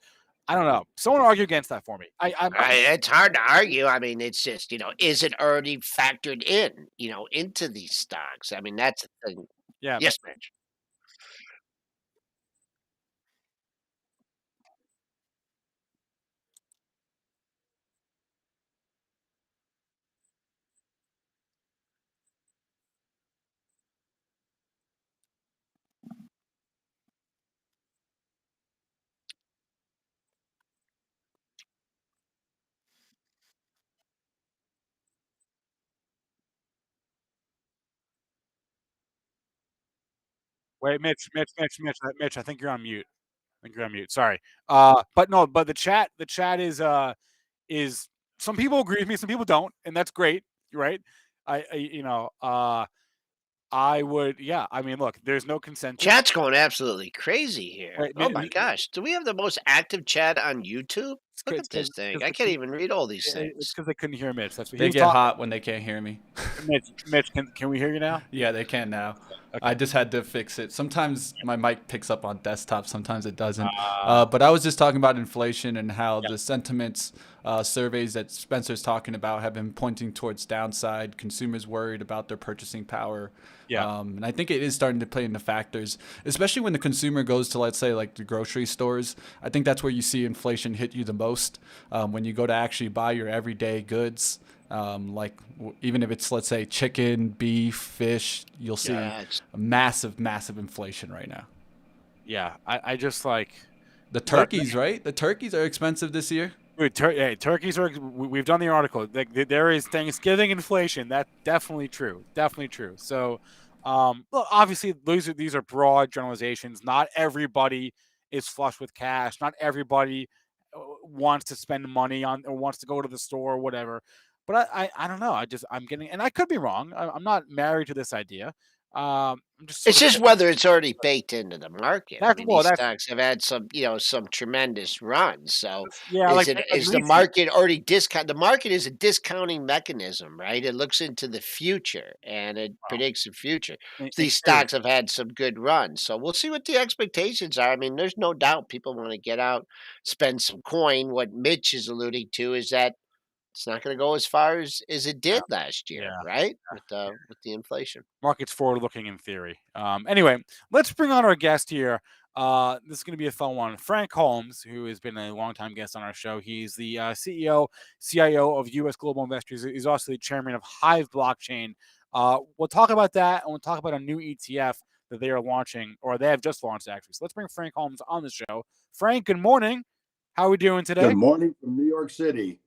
[SPEAKER 1] I don't know. Someone argue against that for me.
[SPEAKER 3] It's hard to argue. I mean, it's just, is it already factored into these stocks? I mean, that's the thing.
[SPEAKER 1] Yeah.
[SPEAKER 3] Yes, Mitch.
[SPEAKER 1] Wait, Mitch. I think you're on mute. Sorry. But no, but the chat is some people agree with me, some people don't, and that's great, right? I would, yeah. I mean, look, there's no consensus.
[SPEAKER 3] Chat's going absolutely crazy here.
[SPEAKER 1] Wait,
[SPEAKER 3] Oh my gosh. Do we have the most active chat on YouTube? Look
[SPEAKER 1] it's
[SPEAKER 3] at this
[SPEAKER 1] 'cause-
[SPEAKER 3] thing.
[SPEAKER 1] 'cause
[SPEAKER 3] I
[SPEAKER 1] the-
[SPEAKER 3] can't even read all these
[SPEAKER 1] It's
[SPEAKER 3] things.
[SPEAKER 1] because they couldn't hear Mitch. That's what
[SPEAKER 5] They
[SPEAKER 1] he was
[SPEAKER 5] get
[SPEAKER 1] talking.
[SPEAKER 5] hot when they can't hear me.
[SPEAKER 1] Mitch, can we hear you now?
[SPEAKER 5] Yeah, they can now.
[SPEAKER 1] Okay.
[SPEAKER 5] I just had to fix it. Sometimes my mic picks up on desktop, sometimes it doesn't. But I was just talking about inflation and how the sentiments surveys that Spencer's talking about have been pointing towards downside. Consumers worried about their purchasing power.
[SPEAKER 1] Yeah.
[SPEAKER 5] And I think it is starting to play into factors, especially when the consumer goes to, let's say, like the grocery stores. I think that's where you see inflation hit you the most. When you go to actually buy your everyday goods. Even if it's, let's say, chicken, beef, fish, you'll see a massive inflation right now.
[SPEAKER 1] Yeah, I just like
[SPEAKER 5] the turkeys, right? The turkeys are expensive this year.
[SPEAKER 1] Dude, turkeys are. We've done the article. There is Thanksgiving inflation. That's definitely true. So, look, obviously these are broad generalizations. Not everybody is flush with cash. Not everybody wants to spend money on or wants to go to the store or whatever. But I don't know. I'm getting, and I could be wrong. I'm not married to this idea, I'm just
[SPEAKER 3] It's
[SPEAKER 1] sort of
[SPEAKER 3] just whether it's already baked into the market. I
[SPEAKER 1] that's
[SPEAKER 3] mean,
[SPEAKER 1] well,
[SPEAKER 3] these
[SPEAKER 1] that's
[SPEAKER 3] stocks have had some, some tremendous runs. So
[SPEAKER 1] yeah, like
[SPEAKER 3] is
[SPEAKER 1] the
[SPEAKER 3] the
[SPEAKER 1] ETF.
[SPEAKER 3] market already discount? The market is a discounting mechanism, right? It looks into the future and it
[SPEAKER 1] Well,
[SPEAKER 3] predicts the future.
[SPEAKER 1] in
[SPEAKER 3] These
[SPEAKER 1] theory,
[SPEAKER 3] stocks have had some good runs. So we'll see what the expectations are. I mean, there's no doubt people want to get out, spend some coin. What Mitch is alluding to is that it's not going to go as far as it
[SPEAKER 1] yeah,
[SPEAKER 3] did last year,
[SPEAKER 1] yeah.
[SPEAKER 3] right? With the inflation.
[SPEAKER 1] Market's forward looking in theory. Anyway, let's bring on our guest here. This is going to be a fun one. Frank Holmes, who has been a longtime guest on our show. He's the CEO, CIO of U.S. Global Investors. He's also the chairman of Hive Blockchain. We'll talk about that, and we'll talk about a new ETF that they are launching, or they have just launched, actually. So let's bring Frank Holmes on the show. Frank, good morning. How are we doing today?
[SPEAKER 6] Good morning from New York City.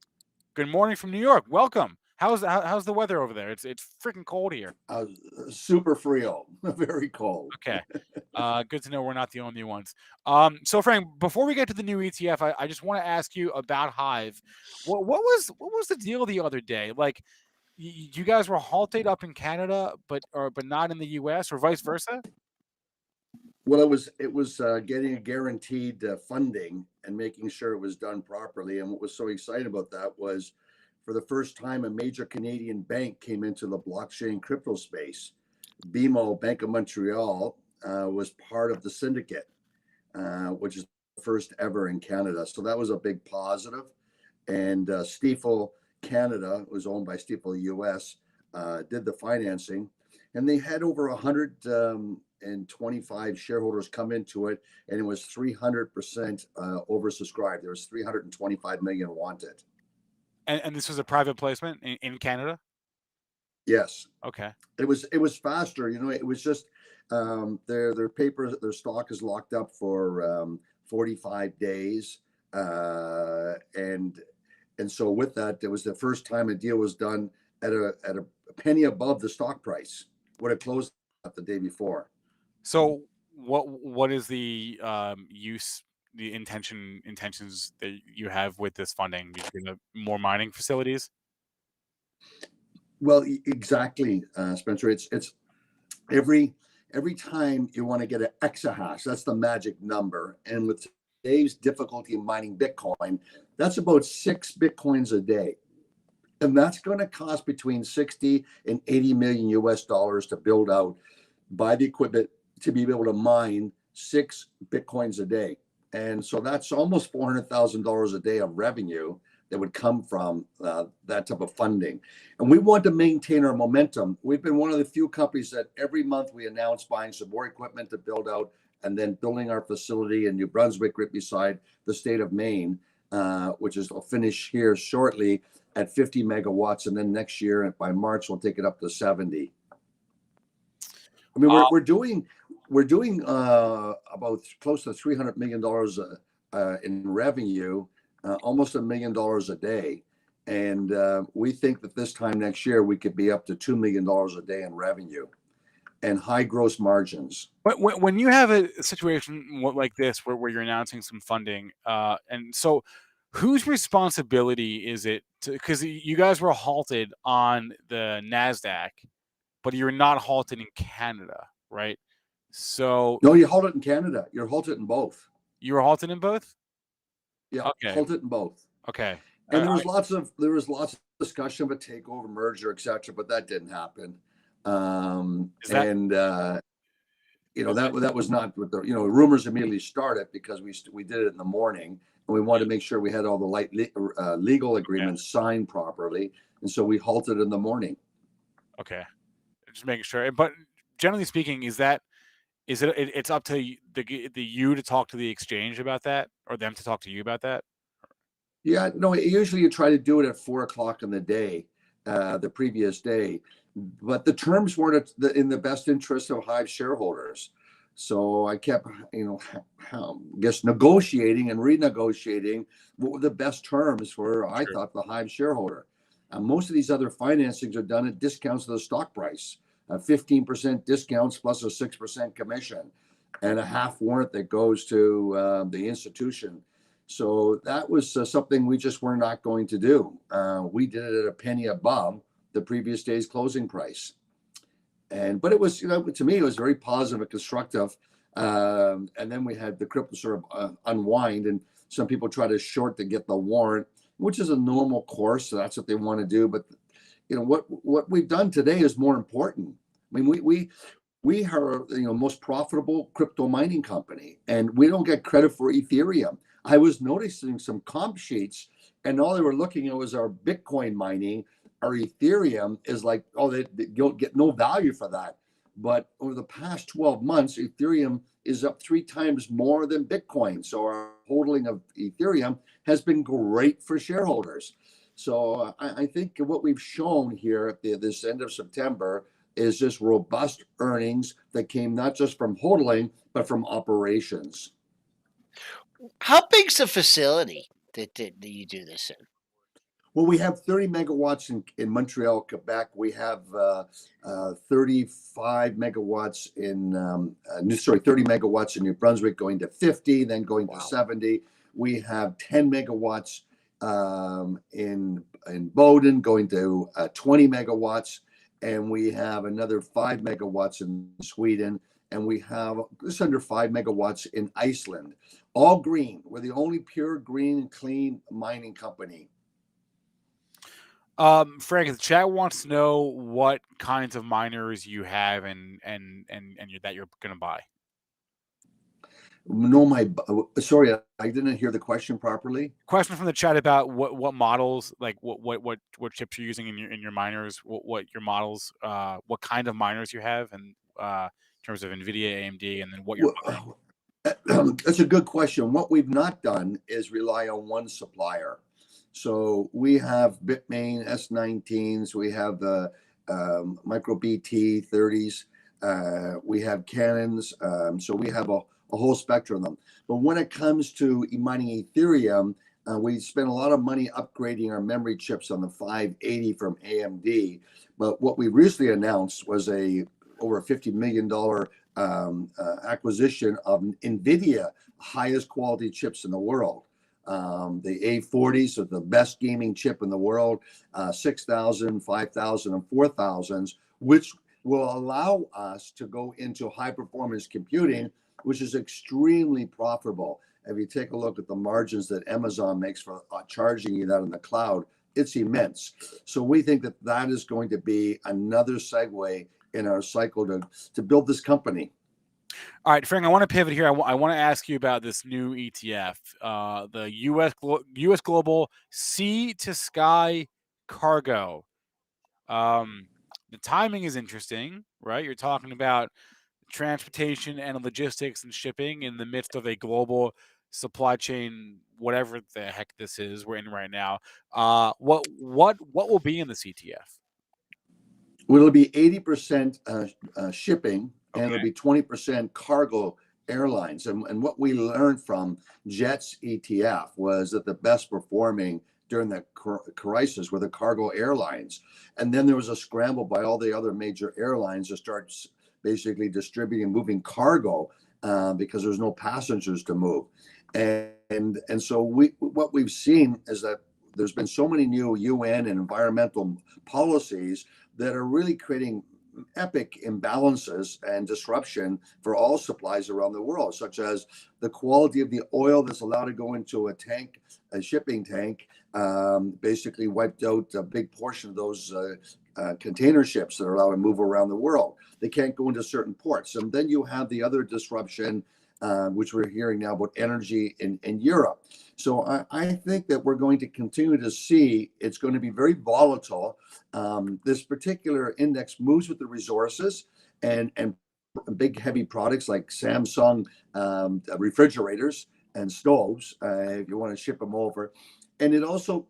[SPEAKER 1] Good morning from New York. Welcome. How's the weather over there? It's freaking cold here.
[SPEAKER 6] Super frio, very cold.
[SPEAKER 1] Okay. Good to know we're not the only ones. So Frank, before we get to the new ETF, I just want to ask you about Hive. What was the deal the other day? Like, you guys were halted up in Canada, but not in the US, or vice versa?
[SPEAKER 6] Well, it was getting a guaranteed funding and making sure it was done properly. And what was so exciting about that was, for the first time, a major Canadian bank came into the blockchain crypto space. BMO, Bank of Montreal, was part of the syndicate, which is the first ever in Canada. So that was a big positive. And Stifel Canada, was owned by Stifel US, did the financing, and they had over 125 shareholders come into it, and it was 300% oversubscribed. There was 325 million wanted.
[SPEAKER 1] And this was a private placement in Canada?
[SPEAKER 6] Yes.
[SPEAKER 1] Okay.
[SPEAKER 6] It was faster. It was just their paper, their stock is locked up for 45 days, and so with that, it was the first time a deal was done at a penny above the stock price, what it closed at the day before.
[SPEAKER 1] So what is the intentions that you have with this funding? More mining facilities?
[SPEAKER 6] Well, exactly, Spencer. It's every time you want to get an exahash, that's the magic number. And with today's difficulty in mining Bitcoin, that's about 6 Bitcoins a day. And that's going to cost between 60 and 80 million US dollars to build out, buy the equipment to be able to mine 6 Bitcoins a day. And so that's almost $400,000 a day of revenue that would come from that type of funding. And we want to maintain our momentum. We've been one of the few companies that every month we announce buying some more equipment to build out, and then building our facility in New Brunswick right beside the state of Maine, which is, will finish here shortly at 50 megawatts. And then next year, by March, we'll take it up to 70. I mean, we're doing about close to $300 million in revenue, almost $1 million a day. And we think that this time next year, we could be up to $2 million a day in revenue and high gross margins.
[SPEAKER 1] When you have a situation like this where you're announcing some funding, and so whose responsibility is it to, because you guys were halted on the NASDAQ, but you're not halted in Canada, right? So
[SPEAKER 6] No, you hold it in Canada. You're halted in both.
[SPEAKER 1] You were halted in both?
[SPEAKER 6] Yeah,
[SPEAKER 1] Okay.
[SPEAKER 6] halted in both.
[SPEAKER 1] Okay.
[SPEAKER 6] And there was lots of discussion of a takeover, merger, etc., but that didn't happen. That was not what the rumors immediately started, because we did it in the morning, and we wanted to make sure we had all the legal agreements signed properly, and so we halted in the morning.
[SPEAKER 1] Okay, just making sure. But generally speaking, it's up to you to talk to the exchange about that, or them to talk to you about that?
[SPEAKER 6] Yeah, no, usually you try to do it at 4:00 in the day, the previous day, but the terms weren't in the best interest of Hive shareholders. So I kept, negotiating and renegotiating what were the best terms for, I thought, the Hive shareholder. Most of these other financings are done at discounts to the stock price, 15% discounts plus a 6% commission, and a half warrant that goes to the institution. So that was something we just were not going to do. We did it at a penny above the previous day's closing price. But it was, to me, it was very positive and constructive. And then we had the crypto sort of unwind, and some people try to short to get the warrant, which is a normal course. So that's what they want to do. But what we've done today is more important. I mean, we are most profitable crypto mining company, and we don't get credit for Ethereum. I was noticing some comp sheets, and all they were looking at was our Bitcoin mining. Our Ethereum is like, they don't get no value for that. But over the past 12 months, Ethereum is up 3 times more than Bitcoin. So our holding of Ethereum has been great for shareholders. So I think what we've shown here at this end of September is just robust earnings that came not just from hodling, but from operations.
[SPEAKER 3] How big's the facility that you do this in?
[SPEAKER 6] Well, we have 30 megawatts in Montreal, Quebec. We have 35 megawatts 30 megawatts in New Brunswick, going to 50, then going to 70. We have 10 megawatts in Boden, going to 20 megawatts. And we have another 5 megawatts in Sweden. And we have just under 5 megawatts in Iceland. All green. We're the only pure green and clean mining company.
[SPEAKER 1] Frank, the chat wants to know what kinds of miners you have and that you're going to buy.
[SPEAKER 6] No, sorry, I didn't hear the question properly.
[SPEAKER 1] Question from the chat about what models, like what chips you're using in your miners, what your models, what kind of miners you have, and in terms of NVIDIA, AMD, and then what you're buying.
[SPEAKER 6] That's a good question. What we've not done is rely on one supplier. So we have Bitmain S19s, we have the Micro BT 30s, we have Canons, so we have a whole spectrum of them. But when it comes to mining Ethereum, we spent a lot of money upgrading our memory chips on the 580 from AMD. But what we recently announced was over $50 million acquisition of NVIDIA, highest quality chips in the world. The A40s are the best gaming chip in the world, 6,000, 5,000, and 4,000s, which will allow us to go into high performance computing, which is extremely profitable. If you take a look at the margins that Amazon makes for charging you that in the cloud, it's immense. So we think that is going to be another segue in our cycle to build this company.
[SPEAKER 1] All right, Frank, I want to pivot here. I want to ask you about this new ETF, the U.S. Global Sea to Sky Cargo. The timing is interesting, right? You're talking about transportation and logistics and shipping in the midst of a global supply chain, whatever the heck this is we're in right now. What will be in this ETF?
[SPEAKER 6] Well, it'll be 80% shipping.
[SPEAKER 1] Okay.
[SPEAKER 6] And it'll be 20% cargo airlines. And what we learned from Jets ETF was that the best performing during the crisis were the cargo airlines. And then there was a scramble by all the other major airlines to start basically distributing and moving cargo because there's no passengers to move. And so what we've seen is that there's been so many new UN and environmental policies that are really creating epic imbalances and disruption for all supplies around the world, such as the quality of the oil that's allowed to go into a shipping tank, basically wiped out a big portion of those container ships that are allowed to move around the world. They can't go into certain ports. And then you have the other disruption, which we're hearing now about energy in Europe. So I think that we're going to continue to see it's going to be very volatile. This particular index moves with the resources and big heavy products like Samsung refrigerators and stoves, if you want to ship them over. And it also,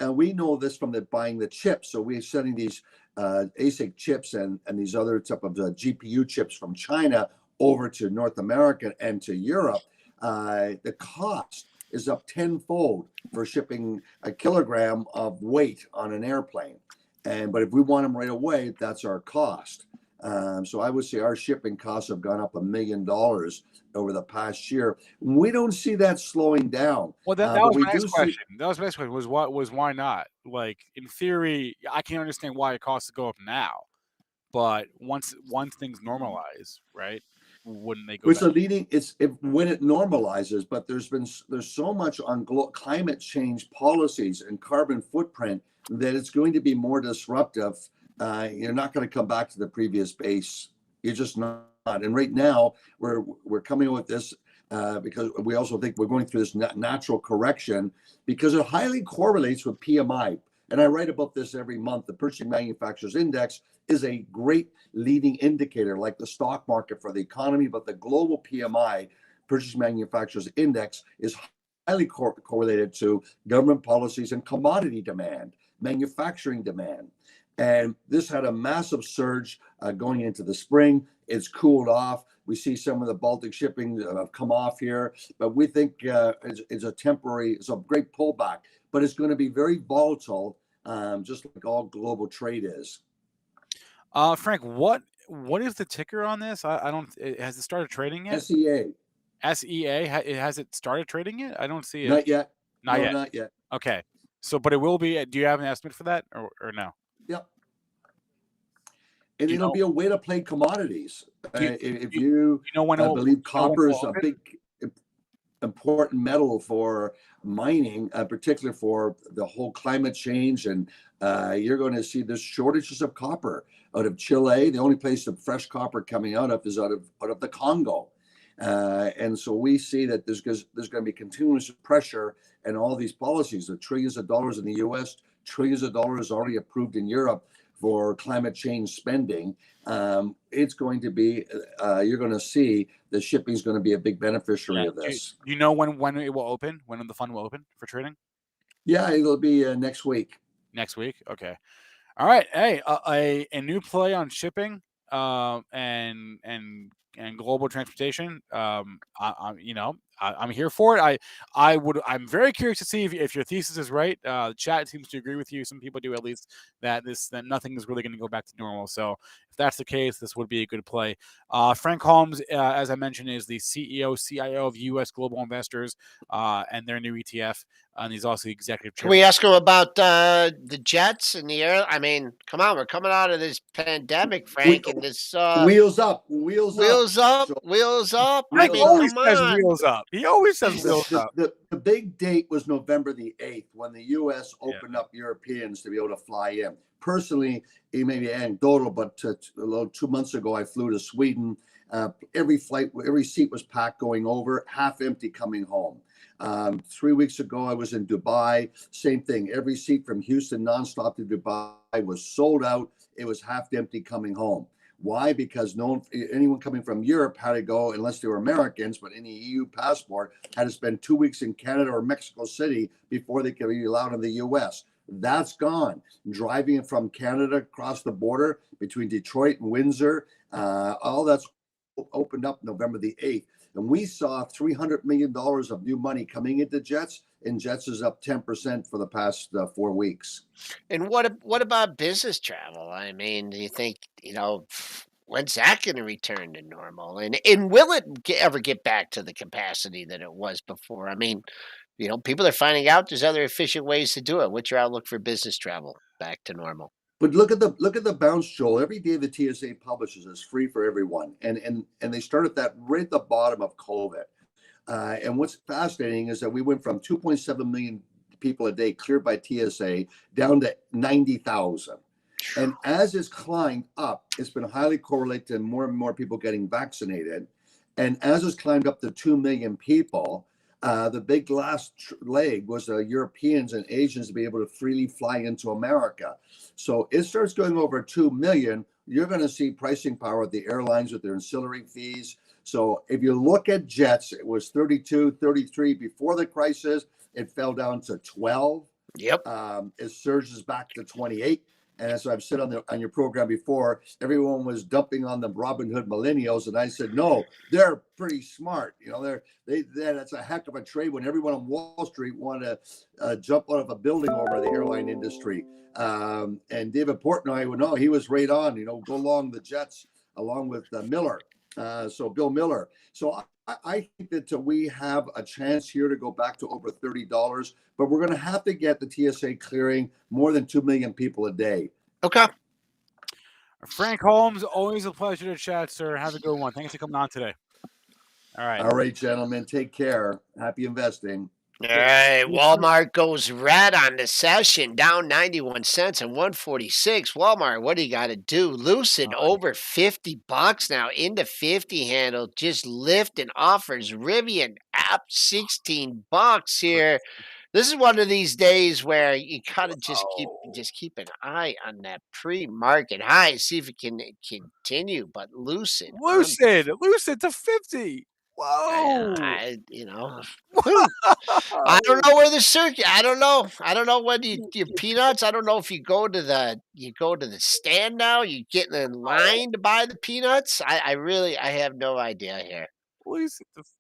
[SPEAKER 6] we know this from buying the chips. So we're sending these ASIC chips and these other type of GPU chips from China over to North America and to Europe. The cost is up tenfold for shipping a kilogram of weight on an airplane. But if we want them right away, that's our cost. So I would say our shipping costs have gone up $1 million over the past year. We don't see that slowing down.
[SPEAKER 1] Well, that was my next question. That was my next question. Was why not? Like, in theory, I can't understand why it costs to go up now. but once things normalize, right? Wouldn't they go
[SPEAKER 6] Which
[SPEAKER 1] back?
[SPEAKER 6] when it normalizes, but there's so much on climate change policies and carbon footprint that it's going to be more disruptive. You're not going to come back to the previous base. You're just not. And right now we're coming with this because we also think we're going through this natural correction because it highly correlates with PMI. And I write about this every month. The Purchasing Manufacturers Index is a great leading indicator, like the stock market for the economy, but the global PMI, Purchasing Manufacturers Index, is highly correlated to government policies and commodity demand, manufacturing demand. And this had a massive surge going into the spring. It's cooled off. We see some of the Baltic shipping have come off here, but we think it's a great pullback, but it's going to be very volatile, just like all global trade is.
[SPEAKER 1] Frank, what is the ticker on this? I don't. Has it started trading yet?
[SPEAKER 6] SEA.
[SPEAKER 1] SEA. Has it started trading yet? I don't see it.
[SPEAKER 6] Not yet.
[SPEAKER 1] Not
[SPEAKER 6] No,
[SPEAKER 1] yet.
[SPEAKER 6] not yet.
[SPEAKER 1] Okay. So, but it will be. Do you have an estimate for that, or no?
[SPEAKER 6] Yep. And it'll be a way to play commodities. If you
[SPEAKER 1] when
[SPEAKER 6] I believe copper is a big important metal for mining, particularly for the whole climate change, and you're going to see there's shortages of copper out of Chile. The only place the fresh copper coming out of is out of the Congo, and so we see that there's going to be continuous pressure and all these policies. The trillions of dollars in the U.S., trillions of dollars already approved in Europe for climate change spending. It's going to be, you're going to see the shipping is going to be a big beneficiary of this.
[SPEAKER 1] Do you know when it will open? When the fund will open for trading?
[SPEAKER 6] Yeah, it'll be next week.
[SPEAKER 1] Next week? Okay. All right. Hey, a new play on shipping and global transportation. I'm here for it. I'm very curious to see if your thesis is right. The chat seems to agree with you. Some people do, at least, that nothing is really going to go back to normal. So if that's the case, this would be a good play. Frank Holmes, as I mentioned, is the CEO, CIO of U.S. Global Investors and their new ETF. And he's also the executive chairman.
[SPEAKER 3] Can we ask him about the jets and the air? I mean, come on, we're coming out of this pandemic, Frank, and this
[SPEAKER 6] wheels up.
[SPEAKER 1] Frank always says wheels up. He always says wheels up.
[SPEAKER 6] The big date was November the 8th when the U.S. opened up Europeans to be able to fly in. Personally, it may be anecdotal, but 2 months ago, I flew to Sweden. Every seat was packed going over, half empty coming home. 3 weeks ago, I was in Dubai. Same thing. Every seat from Houston nonstop to Dubai was sold out. It was half empty coming home. Why? Because anyone coming from Europe had to go, unless they were Americans, but any EU passport, had to spend 2 weeks in Canada or Mexico City before they could be allowed in the U.S. That's gone. Driving from Canada across the border between Detroit and Windsor, all that's opened up November the 8th. And we saw $300 million of new money coming into Jets, and Jets is up 10% for the past 4 weeks.
[SPEAKER 3] And what about business travel? I mean, do you think, when's that going to return to normal? And will it ever get back to the capacity that it was before? I mean, people are finding out there's other efficient ways to do it. What's your outlook for business travel back to normal?
[SPEAKER 6] But look at the bounce, Joel. Every day the TSA publishes is free for everyone, and they started that right at the bottom of COVID. And what's fascinating is that we went from 2.7 million people a day cleared by TSA down to 90,000. And as it's climbed up, it's been highly correlated to more and more people getting vaccinated. And as it's climbed up to 2 million people, the big last leg was Europeans and Asians to be able to freely fly into America. So it starts going over 2 million. You're going to see pricing power at the airlines with their ancillary fees. So if you look at jets, it was 32, 33 before the crisis. It fell down to 12.
[SPEAKER 3] Yep.
[SPEAKER 6] It surges back to 28. And as I've said on your program before, everyone was dumping on the Robin Hood millennials, and I said, no, they're pretty smart. That's a heck of a trade when everyone on Wall Street wanted to jump out of a building over the airline industry. And David Portnoy would know he was right on. Go along the jets along with Miller. So Bill Miller. So I think that we have a chance here to go back to over $30, but we're going to have to get the TSA clearing more than 2 million people a day.
[SPEAKER 3] Okay.
[SPEAKER 1] Frank Holmes, always a pleasure to chat, sir. Have a good one. Thanks for coming on today. All right.
[SPEAKER 6] All right, gentlemen, take care. Happy investing.
[SPEAKER 3] All right, Walmart goes red on the session, down 91 cents and 146. Walmart, what do you got to do? Lucid over $50 now, into 50 handle, just lifting offers. RIVN up $16 here. This is one of these days where you gotta just keep an eye on that pre-market high, see if it can continue. But Lucid
[SPEAKER 1] to 50. Whoa.
[SPEAKER 3] I don't know where the circuit. I don't know. I don't know when your peanuts. I don't know if you go to the stand now. You're getting in line to buy the peanuts. I have no idea here.
[SPEAKER 1] Lucid to 50.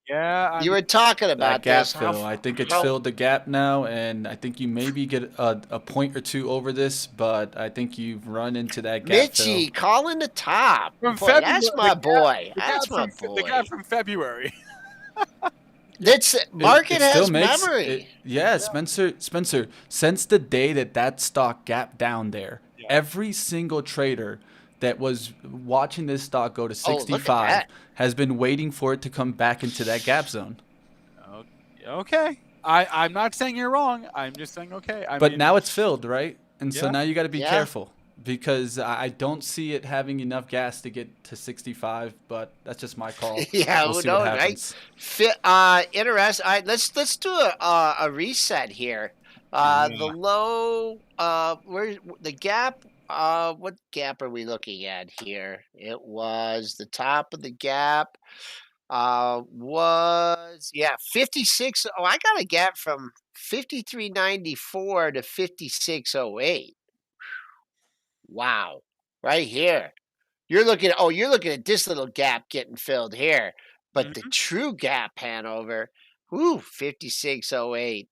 [SPEAKER 1] Yeah,
[SPEAKER 3] you were talking about
[SPEAKER 5] that gap
[SPEAKER 3] this.
[SPEAKER 5] fill. I think it's filled the gap now, and I think you maybe get a point or two over this, but I think you've run into that gap
[SPEAKER 3] Mitchie,
[SPEAKER 5] fill.
[SPEAKER 3] calling the top.
[SPEAKER 1] From
[SPEAKER 3] Boy,
[SPEAKER 1] February,
[SPEAKER 3] that's my boy. That's my boy.
[SPEAKER 1] The guy from February.
[SPEAKER 3] That's market has memory.
[SPEAKER 5] Spencer, since the day that stock gapped down there, every single trader that was watching this stock go to 65 has been waiting for it to come back into that gap zone.
[SPEAKER 1] Okay. I'm not saying you're wrong. I'm just saying okay.
[SPEAKER 5] But now it's filled, right? And so now you got to be careful, because I don't see it having enough gas to get to 65, but that's just my call. We'll see what happens.
[SPEAKER 3] Interesting. All right, let's do a reset here. The low, where the gap. What gap are we looking at here? It was the top of the gap. Was 56. Oh, I got a gap from 53.94 to 56.08. Wow, right here. You're looking at this little gap getting filled here, but the true gap, Hanover, 56.08.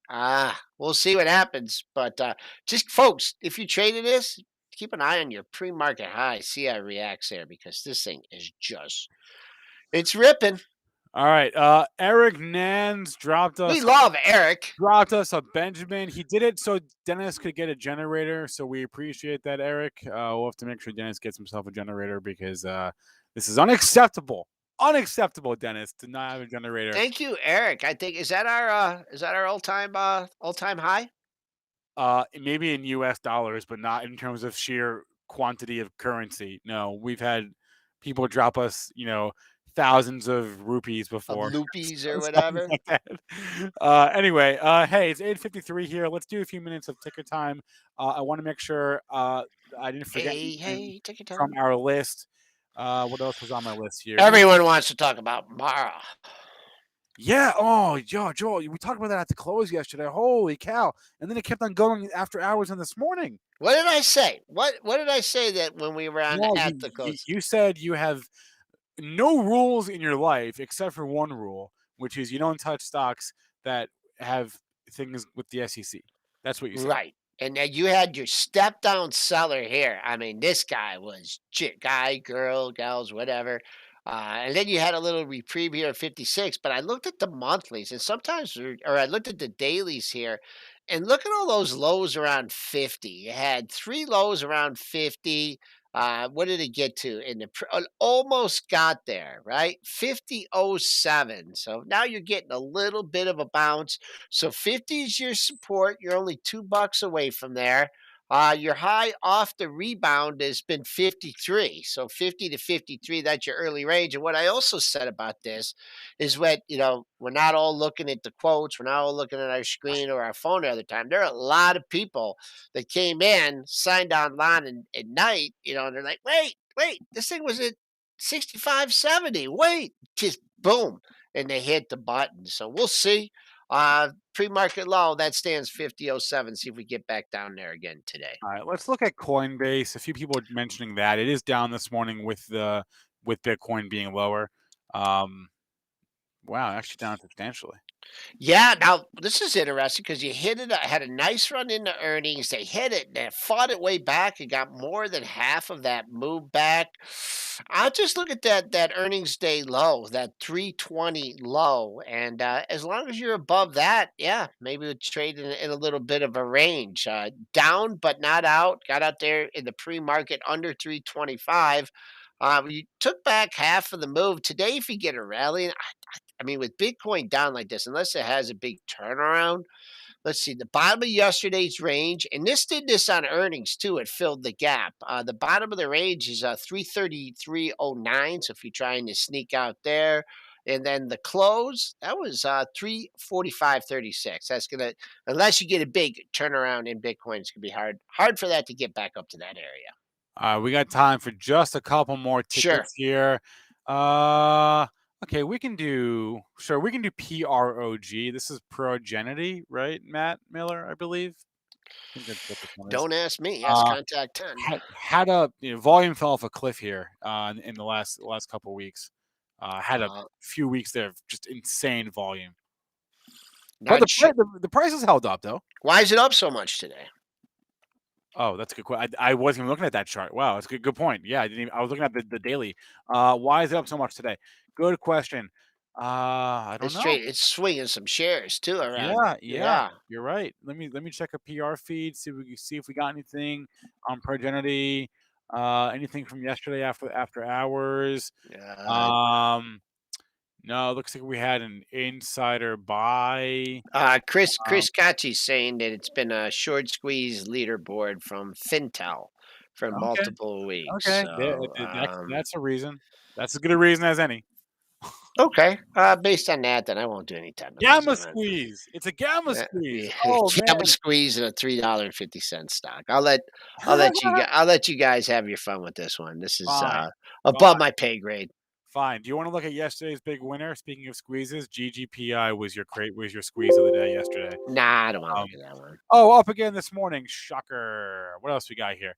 [SPEAKER 3] We'll see what happens. But just folks, if you're trading this, keep an eye on your pre-market high. See how it reacts there, because this thing is it's ripping.
[SPEAKER 1] All right. Eric Nans dropped us.
[SPEAKER 3] We love Eric.
[SPEAKER 1] Dropped us a Benjamin. He did it so Dennis could get a generator. So we appreciate that, Eric. We'll have to make sure Dennis gets himself a generator, because this is unacceptable. Unacceptable, Dennis, to not have a generator.
[SPEAKER 3] Thank you, Eric. I think is that our all-time high?
[SPEAKER 1] Maybe in US dollars, but not in terms of sheer quantity of currency. No, we've had people drop us, thousands of rupees before.
[SPEAKER 3] Of lupies or whatever.
[SPEAKER 1] Anyway, hey, it's 8:53 here. Let's do a few minutes of ticker time. I want to make sure I didn't forget
[SPEAKER 3] ticker time
[SPEAKER 1] from our list. What else was on my list here?
[SPEAKER 3] Everyone wants to talk about Mara.
[SPEAKER 1] Yeah. Oh, Joel, we talked about that at the close yesterday. Holy cow. And then it kept on going after hours in this morning.
[SPEAKER 3] What did I say? What did I say that when we were on at the close?
[SPEAKER 1] You said you have no rules in your life except for one rule, which is you don't touch stocks that have things with the SEC. That's what you said.
[SPEAKER 3] Right. And then you had your step down seller here. I mean, this guy was guy, girl, gals, whatever. And then you had a little reprieve here at 56. But I looked at the monthlies, and sometimes, or I looked at the dailies here, and look at all those lows around 50. You had 3 lows around 50. What did it get to? Almost got there, right? 50.07. So now you're getting a little bit of a bounce. So 50 is your support. You're only $2 away from there. Your high off the rebound has been 53. So 50 to 53, that's your early range. And what I also said about this is we're not all looking at the quotes. We're not all looking at our screen or our phone all the time. There are a lot of people that came in, signed online at night, and they're like, wait, this thing was at 65.70. Wait, just boom. And they hit the button. So we'll see. Pre-market low, that stands 50.07. See if we get back down there again today.
[SPEAKER 1] All right, let's look at Coinbase. A few people are mentioning that it is down this morning with Bitcoin being lower. Wow, actually down substantially.
[SPEAKER 3] Yeah, now this is interesting because you hit it, had a nice run into earnings. They hit it, they fought it way back and got more than half of that move back. I'll just look at that earnings day low, that 320 low, and as long as you're above that, yeah, maybe we'll trade in a little bit of a range. Down but not out. Got out there in the pre-market under 325. You took back half of the move today. If you get a rally, I mean, with Bitcoin down like this, unless it has a big turnaround, let's see, the bottom of yesterday's range, and this did this on earnings too. It filled the gap. The bottom of the range is 333.09. So if you're trying to sneak out there, and then the close that was 345.36. That's gonna, unless you get a big turnaround in Bitcoin, it's gonna be hard for that to get back up to that area.
[SPEAKER 1] We got time for just a couple more
[SPEAKER 3] Sure.
[SPEAKER 1] tickets here. Okay, we can do PROG. This is Progenity, right? Matt Miller, I believe. I think that's what this one is.
[SPEAKER 3] Don't ask me. Ask Contact 10.
[SPEAKER 1] Had a volume fell off a cliff here in the last couple weeks. Had a few weeks there of just insane volume. But the price has held up though.
[SPEAKER 3] Why is it up so much today?
[SPEAKER 1] Oh, that's a good question. I wasn't even looking at that chart. Wow, that's a good point. Yeah, I was looking at the daily. Why is it up so much today? Good question. I don't know.
[SPEAKER 3] It's swinging some shares too around.
[SPEAKER 1] Yeah, you're right. Let me check a PR feed. See if we got anything on Progenity. Anything from yesterday after hours. No, it looks like we had an insider buy.
[SPEAKER 3] Chris Kachi's saying that it's been a short squeeze leaderboard from Fintel for multiple weeks.
[SPEAKER 1] Okay,
[SPEAKER 3] So,
[SPEAKER 1] that's a reason. That's as good a reason as any.
[SPEAKER 3] Okay. Based on that, then I won't do any technicals.
[SPEAKER 1] Gamma squeeze. It's a gamma squeeze.
[SPEAKER 3] Yeah,
[SPEAKER 1] Oh
[SPEAKER 3] gamma
[SPEAKER 1] man.
[SPEAKER 3] squeeze in a $3.50 stock. I'll let you guys have your fun with this one. This is above my pay grade.
[SPEAKER 1] Fine. Do you want to look at yesterday's big winner? Speaking of squeezes, GGPI was your squeeze of the day yesterday.
[SPEAKER 3] Nah, I don't want to look at that one.
[SPEAKER 1] Oh, up again this morning. Shocker. What else we got here?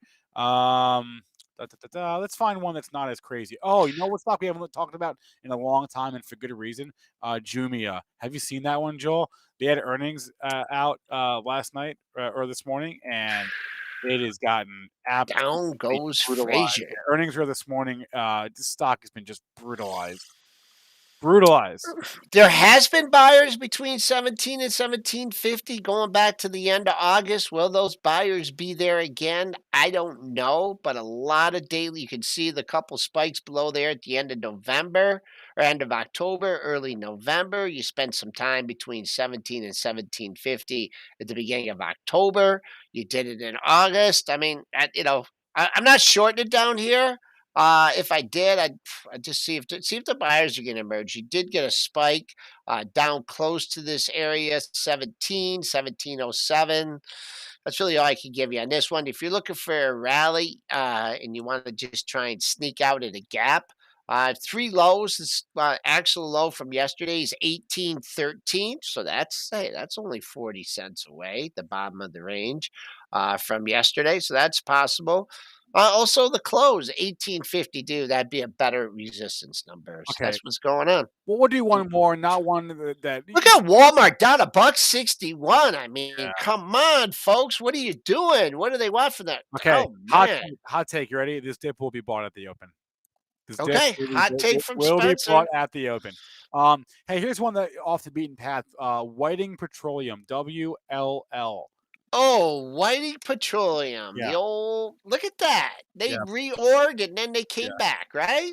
[SPEAKER 1] Let's find one that's not as crazy. Oh, you know what stock we haven't talked about in a long time and for good reason? Jumia. Have you seen that one, Joel? They had earnings out last night or this morning, and it has gotten absolutely
[SPEAKER 3] down goes
[SPEAKER 1] brutalized.
[SPEAKER 3] Frazier.
[SPEAKER 1] Earnings were this morning. This stock has been just brutalized. Brutalized.
[SPEAKER 3] There has been buyers between 17 and 1750 going back to the end of August. Will those buyers be there again? I don't know, but a lot of daily, you can see the couple spikes below there at the end of November or end of October, early November. You spent some time between 17 and 1750 at the beginning of October. You did it in August. I mean, I'm not shorting it down here. If I did, I'd just see if the buyers are going to emerge. You did get a spike down close to this area, 1707. That's really all I can give you on this one. If you're looking for a rally and you want to just try and sneak out at a gap, three lows. This actual low from yesterday is 1813. So that's only 40 cents away, the bottom of the range from yesterday. So that's possible. Also, the close 1852. That'd be a better resistance number. So that's what's going on.
[SPEAKER 1] Well, what do you want more? Not one that.
[SPEAKER 3] Look at Walmart down $1.61. I mean, come on, folks. What are you doing? What do they want for that?
[SPEAKER 1] Okay,
[SPEAKER 3] oh,
[SPEAKER 1] hot take. You ready? This dip will be bought at the open.
[SPEAKER 3] Hot take from
[SPEAKER 1] will
[SPEAKER 3] Spencer.
[SPEAKER 1] Be bought at the open. Hey, here's one that off the beaten path. Whiting Petroleum, WLL.
[SPEAKER 3] Oh, Whiting Petroleum.
[SPEAKER 1] Yeah.
[SPEAKER 3] The old, look at that. They reorged and then they came back, right?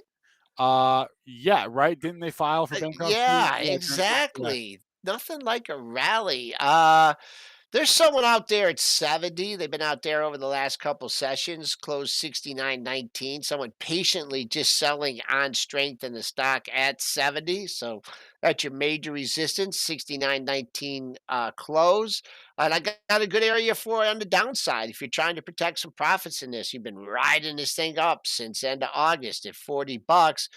[SPEAKER 1] Yeah, right. Didn't they file for bankruptcy?
[SPEAKER 3] Yeah, exactly. Nothing like a rally. There's someone out there at 70. They've been out there over the last couple sessions, closed 69.19. Someone patiently just selling on strength in the stock at 70. So that's your major resistance, 69.19 close. And I got a good area for it on the downside. If you're trying to protect some profits in this, you've been riding this thing up since end of August at $40.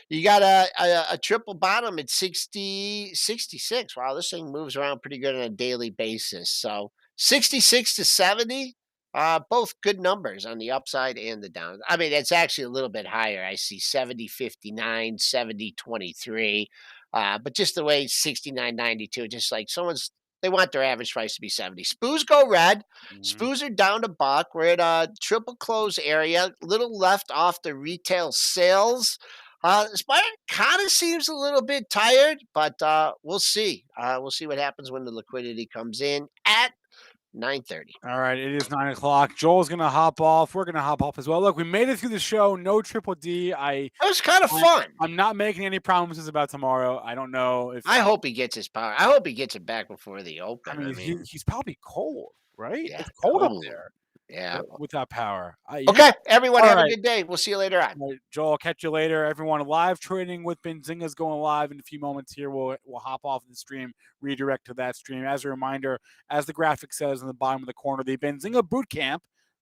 [SPEAKER 3] You got a triple bottom at 66. Wow, this thing moves around pretty good on a daily basis. So 66 to 70, both good numbers on the upside and the down. I mean, it's actually a little bit higher. I see 70.59, 70.23. But just the way 69.92, just like they want their average price to be 70. SPOOs go red. SPOOs are down to buck. We're at a triple close area, little left off the retail sales. Spire kind of seems a little bit tired, but we'll see. We'll see what happens when the liquidity comes in at 9:30.
[SPEAKER 1] All right, it is 9 o'clock. Joel's gonna hop off. We're gonna hop off as well. Look, we made it through the show. No triple D.
[SPEAKER 3] That was kind of fun.
[SPEAKER 1] I'm not making any promises about tomorrow. I don't know if
[SPEAKER 3] I hope he gets his power. I hope he gets it back before the open.
[SPEAKER 1] I mean, he's probably cold, right?
[SPEAKER 3] Yeah,
[SPEAKER 1] It's cold up
[SPEAKER 3] cold.
[SPEAKER 1] there.
[SPEAKER 3] Yeah.
[SPEAKER 1] With that power.
[SPEAKER 3] Okay, everyone,
[SPEAKER 1] All
[SPEAKER 3] have
[SPEAKER 1] right.
[SPEAKER 3] a good day. We'll see you later on.
[SPEAKER 1] All right, Joel, catch you later. Everyone, live trading with Benzinga is going live in a few moments here. We'll hop off the stream, redirect to that stream. As a reminder, as the graphic says in the bottom of the corner, the Benzinga Bootcamp,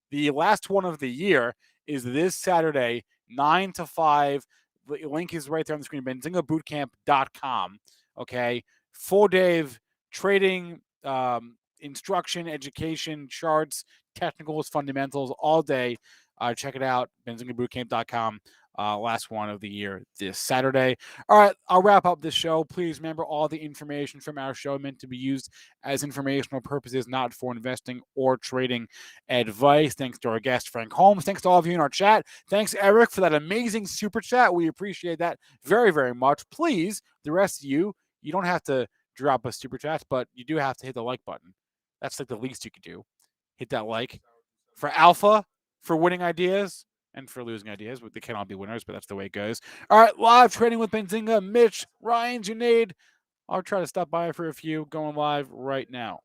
[SPEAKER 1] the last one of the year, is this Saturday, 9 to 5. The link is right there on the screen, benzingabootcamp.com. Okay, full day of trading, instruction, education, charts, technicals, fundamentals all day. Check it out, benzingabootcamp.com. Last one of the year this Saturday. All right, I'll wrap up this show. Please remember all the information from our show meant to be used as informational purposes, not for investing or trading advice. Thanks to our guest, Frank Holmes. Thanks to all of you in our chat. Thanks, Eric, for that amazing super chat. We appreciate that very, very much. Please, the rest of you don't have to drop a super chat, but you do have to hit the like button. That's like the least you could do. Hit that like for alpha, for winning ideas, and for losing ideas. They cannot be winners, but that's the way it goes. All right, live trading with Benzinga, Mitch, Ryan, Junaid. I'll try to stop by for a few. Going live right now.